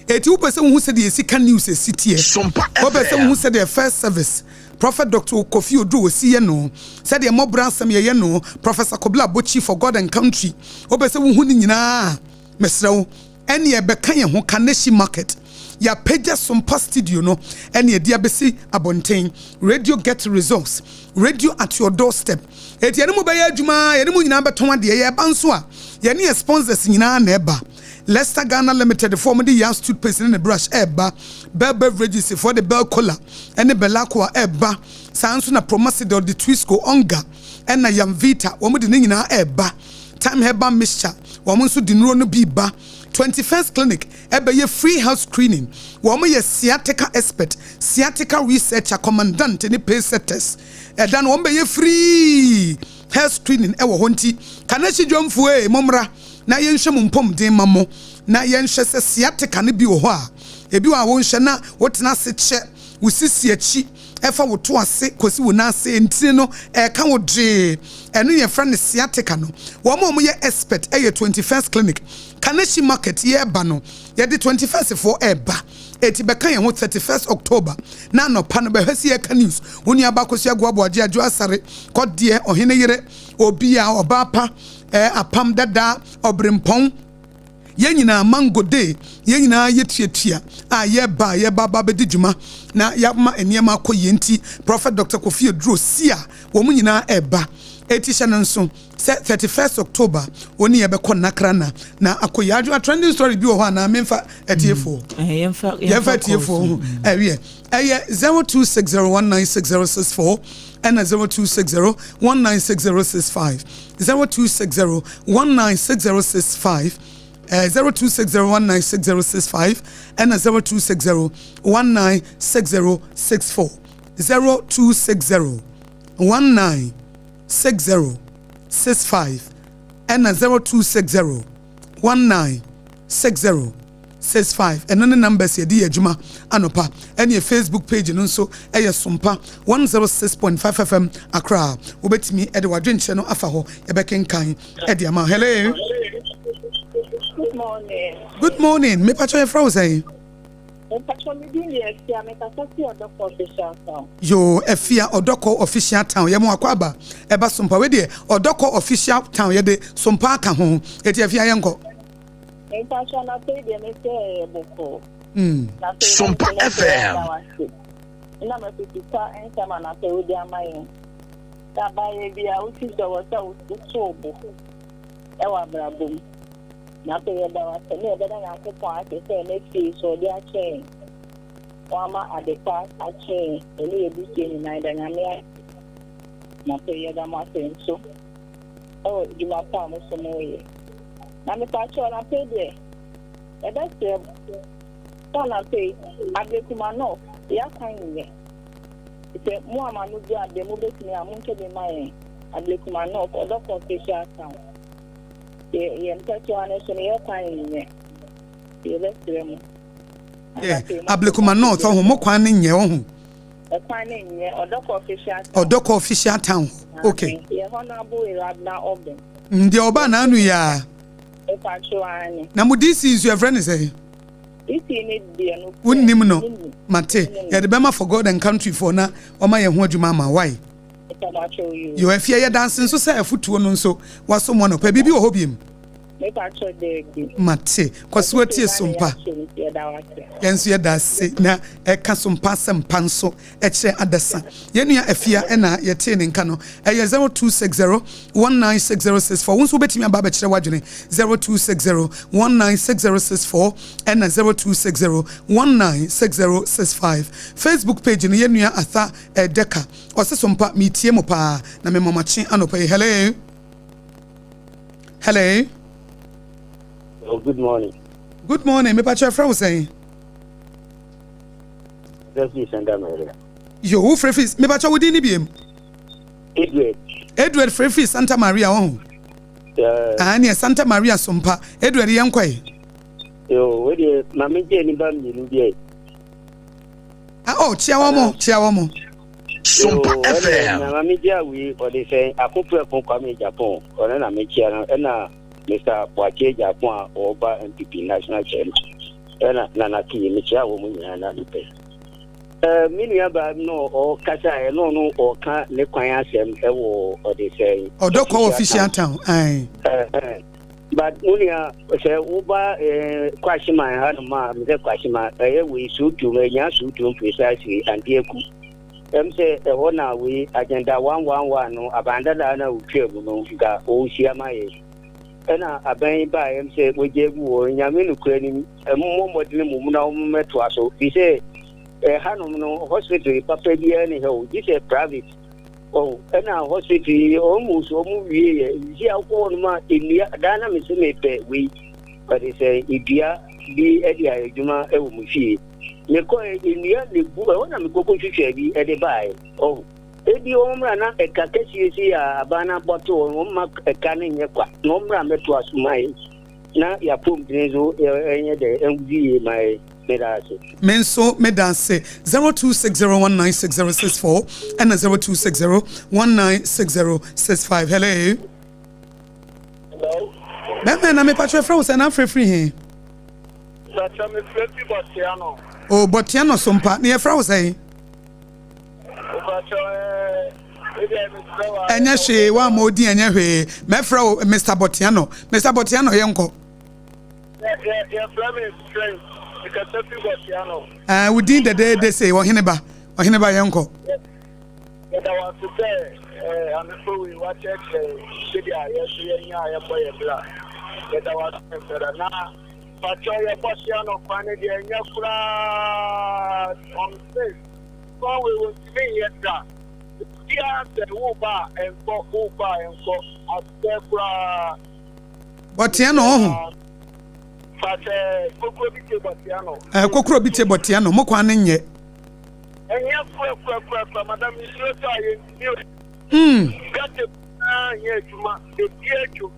eti wo pese wo se de sika news city Sompa wo pese wo se de first service Prophet Dr. Kofi Odu osi ye no said the mobra asem ye no Professor Kobla Bochi for God and Country wo pese wo hu ni nyina mesrewo ene ye beka ye ho Kaneshi market ya page Sompa studio no ene ye dia besi abonten radio get results radio at your doorstep eti ene mo be ya adwuma ene mo nyina beton ade ye ba nso a ye ne sponsors nyina na eba Leicester Ghana Limited for the young toothpaste in the brush eba Bell beverages for the Bell Cola and the Belacqua eba Sansu na Promasidol the Twisco Onga and na Yam Vita womu di nyina eba time herbal mixture womu nso di nro no bi ba 21st clinic ebe ye free health screening womu ye sciatica expert sciatica researcher commandant ni pace setters dan womu be ye free health screening ewo honti Kaneshi dwomfo momra na yenhwe mumpom den mamo na yenhwe se sciatica ne bi wo ho a ebi wa wo nhwe na wotena se che wusisi achi efa woto ase kosi wo na ase ntire no ka wo dre eno ye friend sciatica no wo mo ye expert 21st clinic Kaneshi market ye ba no ye de 21st for eba eti beka ye ho 31st October na no pa no be hwesi ye ka news woni Akosua Adwoa Asare Kodie ohene yere obi a obapa apam dada obrimpon ye nyina mango day ye nyina yetiatia a ye ba bedijuma na ya ma eniema akoye nti Prophet Dr. Kofi Odu sia wo mu nyina eba etisha nso 31st October oni ye be konakra na akoye Adwoa trending story bi wo ho na memfa etiefo yemfa etiefo ewie 0260196064 and 0260196065 0260196065 0260196065 and 0260196064 0260196065 and 0260196065 and then the numbers ye di adwuma anopa and your Facebook page no so eye Sompa 106.5 FM Accra obetimi Edward Dwenche no afa ho ye bekenkan ede ama hello. Good morning. Good morning. Me pacho your frozen. Yo, Efia Odoko official town. Yemo akwaba. Eba Sompa we de Odoko official town. Ye de Sompa ka ho. Eti Efia yenko. Sompa FM. Na me pita ensama na pe odi amaye. Ta ba ye bia uti so wo sa uso bo. E wa brabom. Na pe ye da wa se ne be na yakopon ake se ne fi so di ache. Wama adepa ache eni ebuke ni na da nyame. Na pe ye da ma se nso. O di ma pa mo so mo ye. Na me pa cho na pe de. E da se na pe adekuma no ya kan ye ite mu amanu bi ade mu betimi amunke be mai adekuma no odoko official town ye ntatu ane so ne ya kan ye ye lestre mu Ablekuma no to ho mo kwan ne nye ho e kwan ne nye odoko official town okay ye honorable Irabna Oben ndi oba na anu ya e pa cho ane na mu this is your friend say Wouldn't no Mate, ya the Bema for God and country for na or my Jumama. Why? You have fear dancing so say a foot one so was someone of a baby or hobby. Mate, cause what is Sompa? Yes, yeah, that's say na a casum pass and panso, etche at the sun. Yenia a fear and a yetaining cano, a 0260-196064. Once we bet me about Chawajini 0260-196064 and a 0260-196065. Facebook page in Yenia Atha a Deca or Sompa me Tiemopa, na me mamachi anope. Hello. Hello. Oh, good morning. Good morning. Me pacha friend saying. This is Santa Maria. Yo, who Frefis? Me pacha wodi ni biem. Edward Frefis Santa Maria oh. Ani Santa Maria Sompa. Edward yankwai. Yo, we dey na me je ni ba mi nu die. Oh, chiawomo. Sompa FM. Na me je awi o dey say akopre kon kwa me Japan. O na me chia na Mr. Boache Japan Oba MPP National Chairman. Na ki me chia wo mu nyana nipe. Minia ba no o kasa no o ka le kwan asem e wo o dey say. Odoko official town. Aye. But unia say Oba kwashima ha no ma me de kwashima e we sutu me nya sutu precisely and eku. Say na we agenda 111 no abanda da na utwe no ga o hia maye. Na aban ba say we jebu o nyame no krani mmomodene mum na meto aso bi say hanom no hospital papa bia ni he o this a private oh na hospital almost omu wie ye akwo no ma enua dana me se me pe we but say ibia bi edia adwuma e wo mu fie me ko enua le bu na me koko twetwa bi e de bai oh ebi omra na ekakesi si ya abana boto omma ekane nye kwa no omra meto asumai na ya pom dinzo enye de envi mai medase menso medase 0260196064 and 0260196065. Hello. Bebe na me patro friend say na free here. Sacha me free Botiano. Oh Botiano Sompa na friend say. Enya hwe wa modi enya hwe me frɛ Mr. Botiano yenko yeah Flemish strength because Botiano within the day they say oheneba yenko yeah that was to say I'm sure we watch it city ya boy bla yeah that was na pacho ya Botiano kwani de enya kura on face so we will see yet yeah, the Uba and Asara Botiano kokro bite Botiano mo kwan nye enya kwa madam Israel got yeah juma the piecho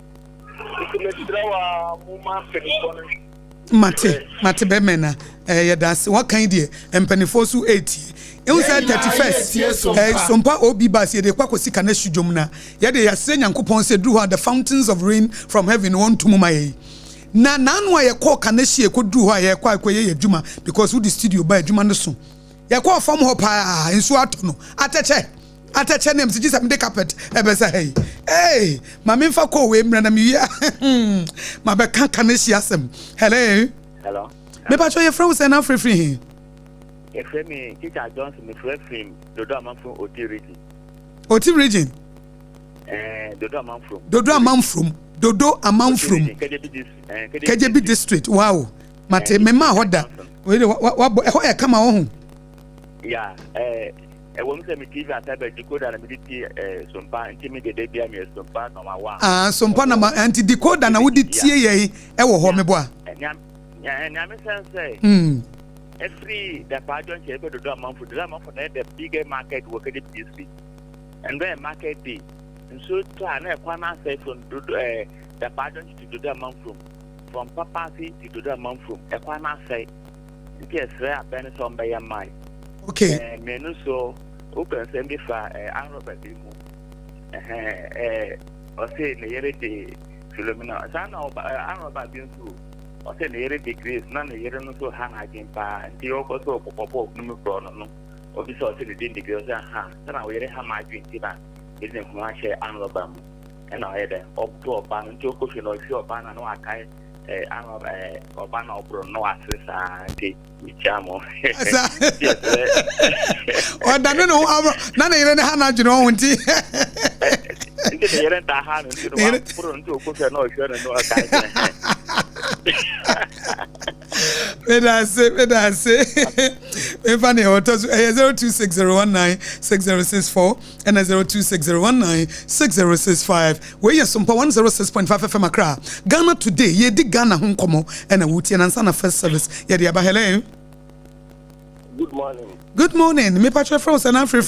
mate be mena that's what kind de empanifo so 80 you said 31st Sompa obi bas ye de kwakosi kana hudwom na ye de yase nyankopon se dru the fountains of rain from heaven want to mumaye na nanu a ye call kanehie kodu ho a ye kwa akoye adwuma because we the studio ba adwuma no so ye call form ho pa nsu ato no ateche nem sigi some carpet ebe say hey mama mfa call we mra na me wia ma be kan kanehie asem hello me pa cho ye friend say na free ye friend me teacher Johnson me friend dodo am from Oti region dodo am from KJB district wow mate me ma hoda we ho e kama ho yeah won say me TV ataba decoder na me ti sompa intimate de bia me sompa number 1 sompa na anti decoder na wodi tie ye e wo ho me boa nya me say every the pageant che be do am for the bigger market work the district and then market day and so to na kwana say from the pageant to do am from papa to do am from e kwana say nke sre aben so mbe ya mai okay me no so open say be fa Robert mu o say na yere de Philomena sana Robert bin so o say na yere de Grace na yere no so ha na agin pa nti o ko so popo no pro no o bi so say de degree o say ha na o yere ha ma agin ti ba isn't from share Robert mu and I had up to a ban to go to no ban no akai Oba na obro no asesa nke michamo o da no na na yere ne ha na dwene ho nti nke yere ta ha no no obro nti okofe na ohwe no akai Medase. Funny, 0260196064 and 0260196065. Where you Sompa 106.5 FM Accra. Ghana today, ye di Ghana home komo and a wuti and ansana first service. Odehyieba, hello. Good morning. Good morning. Me patra France and I'm free.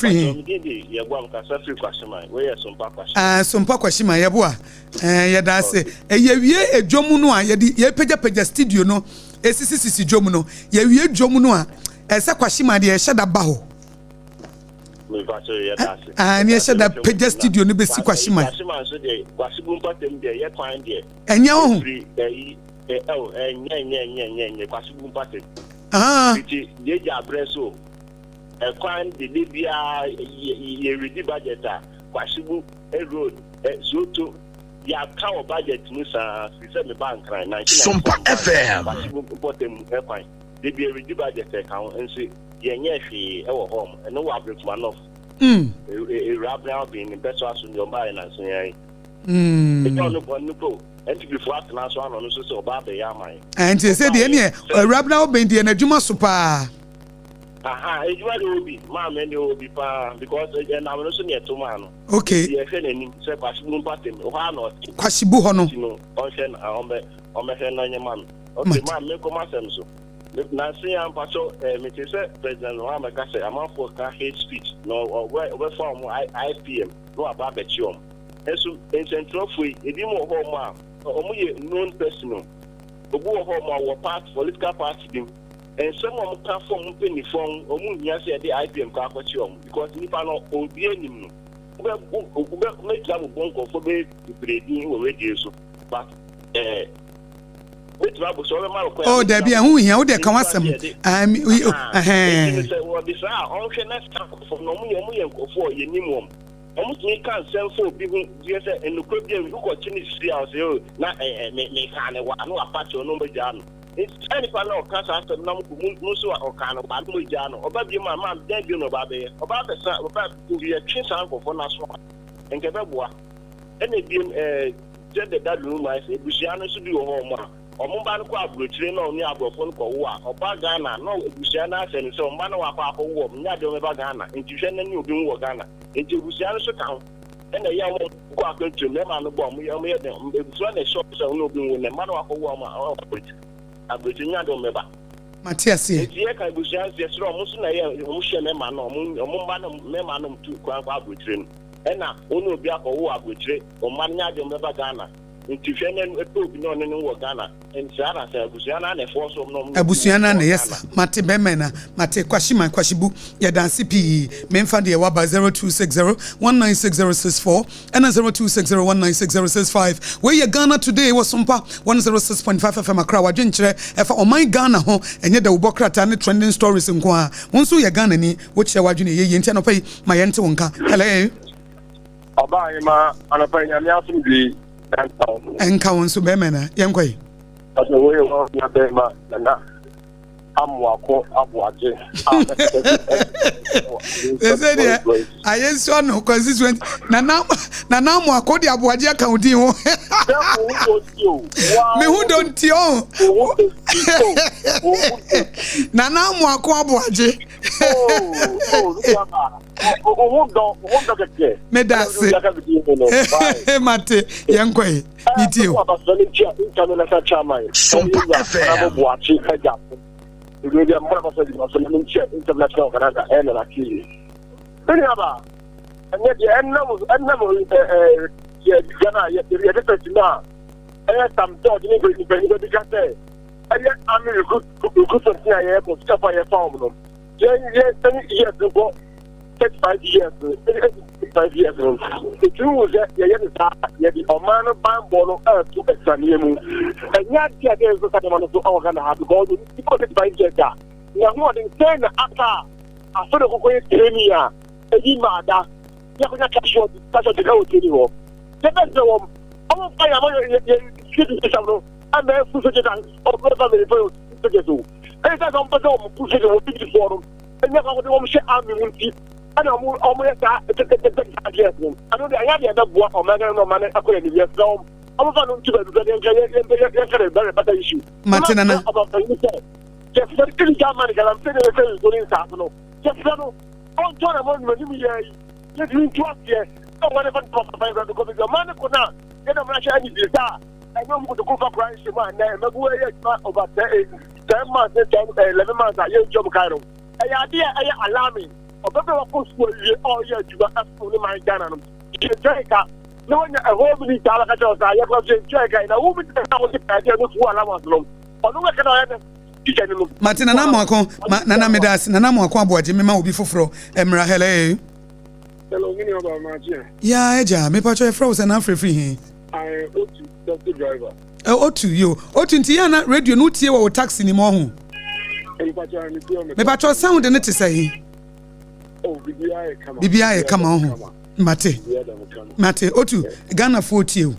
Sompa kwashima yebua. Yedase. Ye wie edwomu no a ye peja studio no. Esisi dwomu no. Ye wie dwomu no a ese kwashima de sheda ba ho. Me patra yedase. Ne sheda peja studio no be si kwashima. Kwashima so de kwashibu mpatem de ye kwan de. Enye ho. Nye kwashibu mpatem. Which Deja Breso, a quan the Libya, ye ready budget, Kwashibu, a road, so to ya cow budget, Musa, the bank, Sompa FM. Kwashibu bought them airplane. They be a ready budget account and say, Yanyashi, our home, and no object one of a rap now being the best house in your mind and say, don't look on the pro. And to be flat and so on, so about the Yamai. And they said, rap now being the Najuma super. Aha, it will be, Mam, and you will be because I'm also near to man. Okay. The FNN, say, Kwashibu Patim, or not. Kwashibu Hono. Ocean, on the man. Okay, man, make a massam. Nancy and Paso, Mr. President Ramaka, I'm off for hate speech. No, where from IPM, no about the chum. And so, in Central Free, a demo home. Omuye known person obu home our part political party and some of them from penny from omu nya say the IPM ka kwachiom because nipa no obi anim no make am bonko for be bredi we dey so but with rabo so ma ko oh there be hu hia wo dey kan wasem say what this on next for no mu ye nkofo ye nimom Omuti kan sell for people just and the crib you go chini see house you na me kan wa no apart no mo jano it's any pan of cancer after nam ku musu o kan ba no jano oba bi ma den bi no ba be oba be sa oba ku ye twin san for na so enke be boa ene bi je de that room I say busia no so bi ho mo omo ba no ko abrochire na oni abrofo no ko wo a oba Ghana no busia na ase ni so mba no wa pa wo nya de me ba Ghana ntihwe na ni obi wo Ghana enti busia no so kan ena ya mo ko akwantu me ma no bo mo ye de busia na shop so no obi wo na ma no wa wo ma abrochire nya de me ba Matias enti ye kan busia se so mo so na ye mo hye me ma no mo mba no me ma no tu kwa abrochire no ena ono obi akọ wo abrochire o ma nya de me ba Ghana nti fenen eto bi no ne wo Ghana nsana sa abusuana na force no abusuana na yes mate bemena mate kwashibu ya dance p memfa de waba 0260196064 and 0260196065 where you Ghana today was Sompa 106.5 FM Accra wadwenkyere efa oman Ghana ho enye da ubokrata ne trending stories nko a wonso ya Ghana ni wo kye wadwene ye ntia no pay ma yente wonka hello Oba ima anapa nyame asum bi enka wonso bemena yenkwai Asa we wa ya bema na amwako abwaje Ezedia ayenso no constituent na amwako de abwaje account ho me hu don ti o na amwako abwaje medase mate yankoi nitio Sompa FM international Canada and Akili. Anyaba, and yet the end some thought in because and yet I'm recruit CIA for stuff I found them. 10 years ago, 35 years, 5 years ago. The truth is that the Oman Bambolo Earth to Exanium, and yet the idea is that I'm going to have to go to 5 years. Now, more than 10 after I saw the Hokoya Kenya, a Yimada, Yakuna Casual, such a go to you. The best of them, all of them, and then push it down, or whatever they do. And that's on the dome, push it over for them, and never would want to share army with you. I don't know, almost that. I know the idea that what Omega no man according to your film. I was on to the better issue. Martina about the just for the Germany, I'm saying the going to just on John among the just in 12 years. No one ever talks about because the man could not get a match any desire. I know who to go for Christ, man. Over 10 months, 11 months, I use job Cairo. I idea alarming. Ọbẹ̀bẹ̀ kó sùn òye ọ̀yẹ́ ìjùbọ̀ ẹ̀fọ́ ní máa ń Ghana nù. Ìjẹ́ ìka ní wọ́n yẹ ẹ̀họ́ mi ní ìta alákàtà ọ̀sán ayẹ́kọ́ ṣe ìjẹ́ ìka ìnáwó mi ti tẹ̀sán àwọn ìta ẹ̀dí ẹ̀dí fún aláwọ̀ àtúnlọ́. Ọdún wẹ̀kẹ́ náà ọ̀yẹ́ kíkẹ́ nínú. Màtí nana mu akọ nana mi daasi nana mu akọ abọ́ọ̀jì mi ma obi foforọ ẹ̀mìrà hẹlẹ́. Hello, mi ni ọba ọmọ ajé. Ya ẹja mi pàtó ẹfrẹ ọsẹ náà fẹrẹ firi hin. Otu taxi driver. Otu yo otu nti yẹn na rédíò ní o tie wọ taxi ni mo ọhún. Mi pàtó sound ní ti sẹ́yìn. Bibia kama ho mate otu Ghana 40 o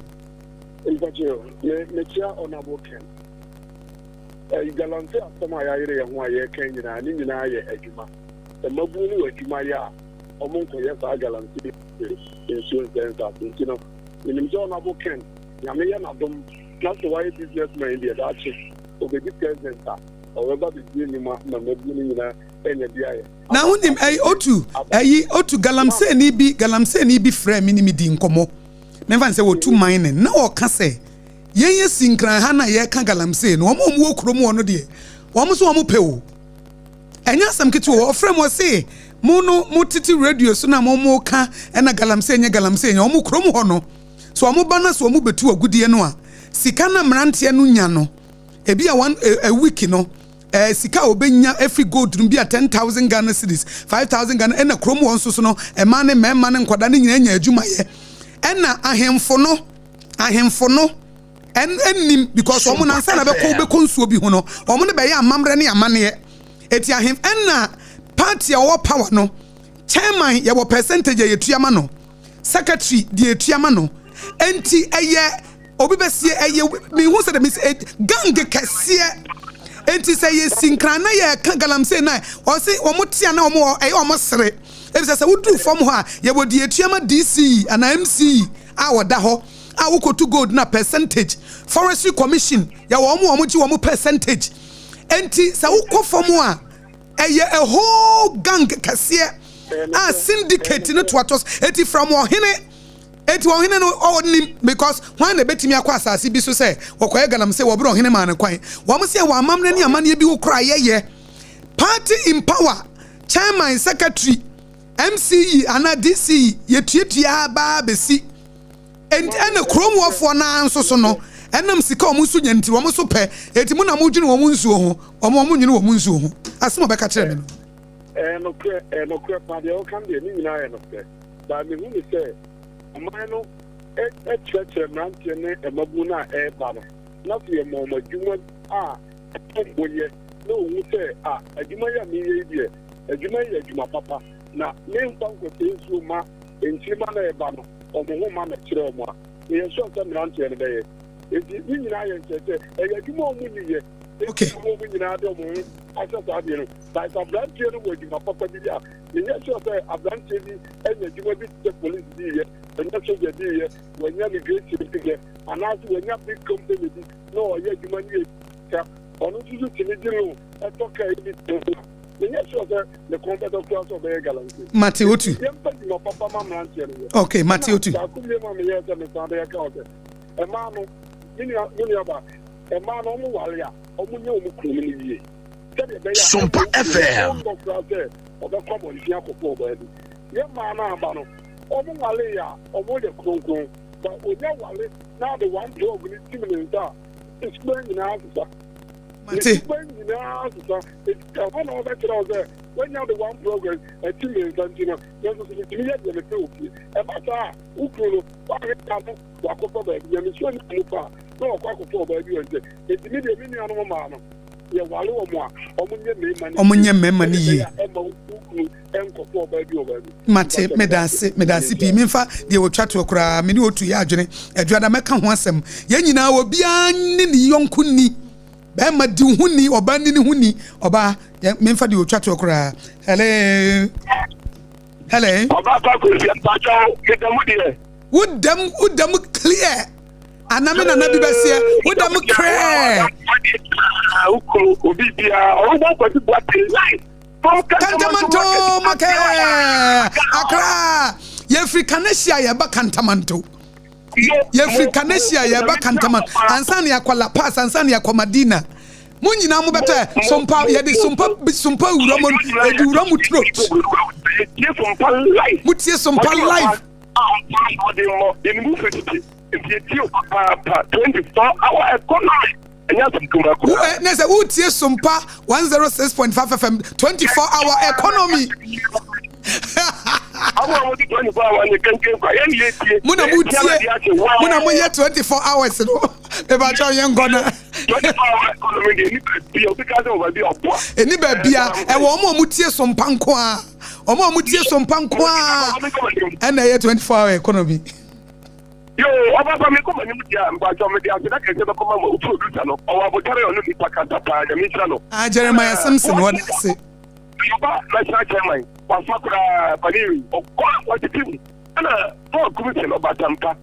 me chia onabo ken galante asoma ya yire ye ho aye kan nyina ni nyina ye adwuma e mabu ni adwuma ya omonko ye fa galante insurance center tino ni mjo onabo ken ya me ya na dom na so why businessman in the dachi obeji president ọwọba bi ni ma mabu ni nyina enya biaye na unim otu galamse ni bi frame ni mi di nkomo memfa nse wo tu mining na o ka se yenye sinkran ha na ye ka galamse no omo wo krom wo no de omo so omo pe o enya sam kiti wo frame wo se mu titi radio so na mo ka na galamse nya omo krom ho no so omo bana so omo betu agudie no a sika na mrante no nya no ebi a week no sika obenya every gold drum bia 10,000 Ghana cedis 5,000 Ghana ena krom won so no ema ne mema ne nkwada ne nyina nya adwuma ye ena ahemfo no ennim because omo na nsa na be konsuo bi ho no omo ne be ya amamre ne amane eti ahem ena party a power no chairman ye wo percentage ye tuama no secretary de tuama no enti eye obi besie eye me hu se de gang kese enti say ye sinkran na ye ka galamse na o se o motia na o mo sere e say wudu fom ho a ye bodi etuama DC and MC a woda ho a wukotu gold na percentage forestry commission ya wo ji wo percentage enti say wukọ fom a eye a whole gang kase a syndicate no to atos enti from ohene eti won hene no onim because when na betimi akwa asase bi so say okoye galamse wo bro hene ma ne kwan wo mo se wo amamre ne amane bi wo kra ye party in power chairman secretary MCE ana DC ye tuatua ba besi and chrome war for na nso so no enam sika omunsu nyanti wo so pe eti mu na mo dwene wo munsu ho omo nyene wo munsu ho asemo be ka kire me no no pa de o kan de ni nyina ye no pe ba me hu ni se man no church branch ne emabu na ba no na fi mo madwuma bonye no hu se adwuma ya me ye die adwuma ya adwuma papa na me nfanko se nsu ma enchima na ba no omo ma na kire omo a ye so se branch ne be ye eti ni nyina ye nchete adwuma omo ni ye okay omo nyina de omo asasa de no ba sa branch ne wo adwuma papa bi a ye so se branch bi enye adwuma bi te police bi ye enye so je bi ye wanya migration bi ye anaso wanya big company bi no ye adwuma ni ka onu tutu tini dinu etoka ibi tinu nye sure say the computer class of the galaxy Mati Otu okay Mati Otu Sompa FM Mate. When you have the one program, a 2 million, there's a the about Ukulu, it's immediate million man. Omunye memma ni yi Mate medase pi memfa de wo twa to kura me ni otu ya adwene aduada meka ho asem ye nyina obi an ni yonku ni be ma di hu ni oba ni hu ni oba memfa de wo twa to kura hello oba pa ko fi pacho kedamu de udam clear aname na bi besia udam clear Kantamanto make Accra Yefri Kanesia yeba Kantamanto Yefri Kanesia yeba Kantamanto ansani yakwa La Paz ansani yakwa Madina munyina mu beta sompa yede sompa uramu eduramu throat mutie sompa live Nese utie Sompa 106.5 FM 24-hour economy. Muna muye 24 hours no. Eba cha yen gona. 24-hour economy eni ba bia e wo mo mutie Sompa nko a. Omo mutie Sompa nko a. And 24-hour economy. Yo, Obama me come ni mutia mbacho me dia na kese be come mo producer no o abotare onu ni pakata pa ya mitra no Jeremiah Simpson what say Yoba national chairman pasakura paniri o ko what team ana o commission obatampa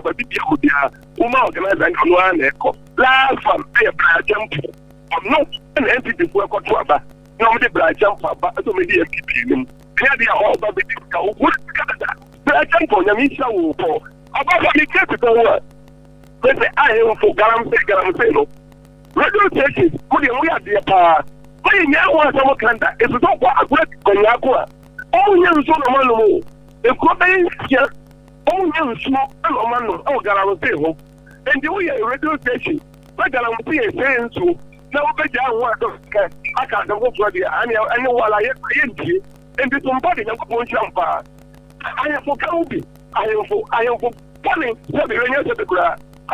ba bibia odia uma organizer no ana eko last one e bra jump no an entity for ko to aba no me de bra jump aba so me di MPP nim ya dia o ba be di ka o wo Canada bra jump on ya mitra wo po about the case to work. They say, I am for Garamse, no. Radio station, we are the power. Why you want some Canada? It's not what a great Conyaqua. Oh, you so no man. If Cobain here, oh, you smoke, oh, man, oh, Garamse, and the way a radio station, but Garamse is saying so. Now, I can't go for the annual while I am here, and this somebody I'm going to jump. I am for County. I am for Polling, I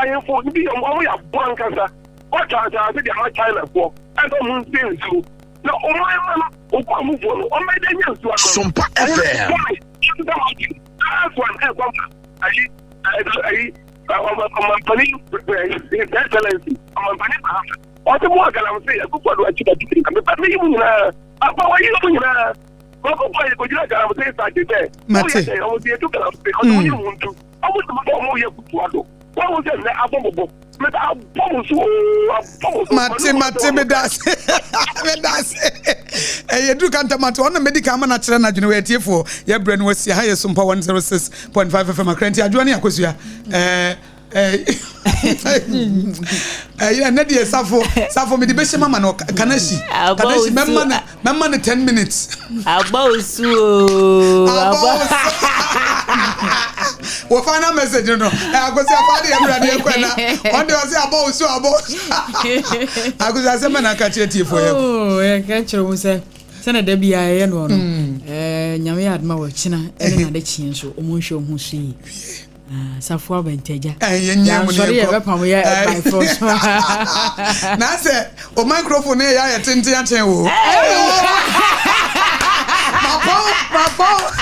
am for the only a bankasa. What are the China for? I don't think so. No, oh my man, oh, move on my days to Sompa FM. That's one. His Excellency, what more can I say? I go for the chicken. But me, about you, Mate medas you do Kantamanto on medical man at China University for your brain was here Sompa 106.5 FM Adwoa Asare Akosua yeah Nadia Safo me the best mama no Kanashi memman 10 minutes Wo final message no. Akosua fa de emra de kwena. On dey say about so about. Akosua say me na ka tie for you. Oh, e ka kire mu say sana da bia ye no no. Nyame adma wo kina ene na de chien so o mo hwe ho so yi. Safo abenteja. Yenya mu ne. Sorry, e be pam ye by force. Na say o microphone e ya ye tenten achen wo. Papa.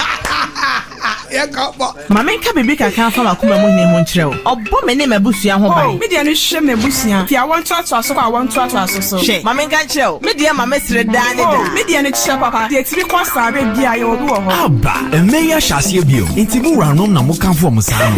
Mama nka bibi kaka fa makoma mu ne ho nkyerɛ wo. Ɔbɔ me ne mabusua ho ban. Media no hwɛ mabusua. Fi awon to aso so kwa awon to aso so. Hwɛ, mama nka kyerɛ wo. Media mama sire da ne da. Media no kyerɛ papa. De tiri kwa sa be bia ye obi wo ho. Aba, emeya hyase bio. Nti mu ranom na mo kan fo mo saa.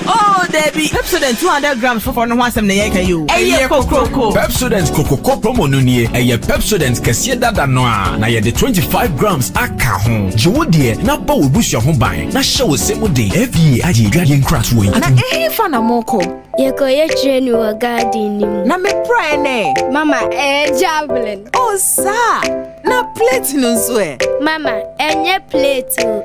Oh, Debbie. Pepsodent 200 grams for no asem na ye kan yo. Eye kokoko. Pepsodent kokoko promo no nie. Eye Pepsodent kɛse dada no a. Na ye de 25 grams aka ho. Jewo de na ba wo busua ho ban. Na hye wo semu de. FDA aje dwade nkrat wo yi. Na fa na moko. Yeko ye training wa garden nim. Na me pray ne. Mama, javelin. Oh, sa. Na plate no so e. Mama, enye plate o,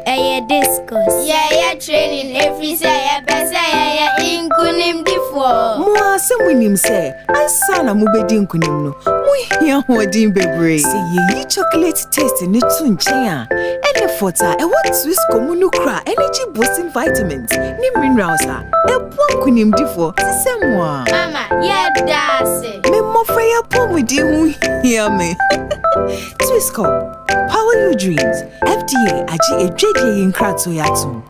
discus. Yeah, training every say ya besa ya inkunim difo. Mo asemunim se, ansa na mo bedi nkunim no. Mo hia hodin bebre. Se ye chocolate taste ni tu nchen a. Ene fota e what Swiss comunu kra energy boosting vitamins. Ni minerals a. E po nkunim difo. Sisemwa. Mama, yeah dase. Me mo freya po mo di hu hia me. Swisscom, power your dreams. FDA aji ejege in krato yatu.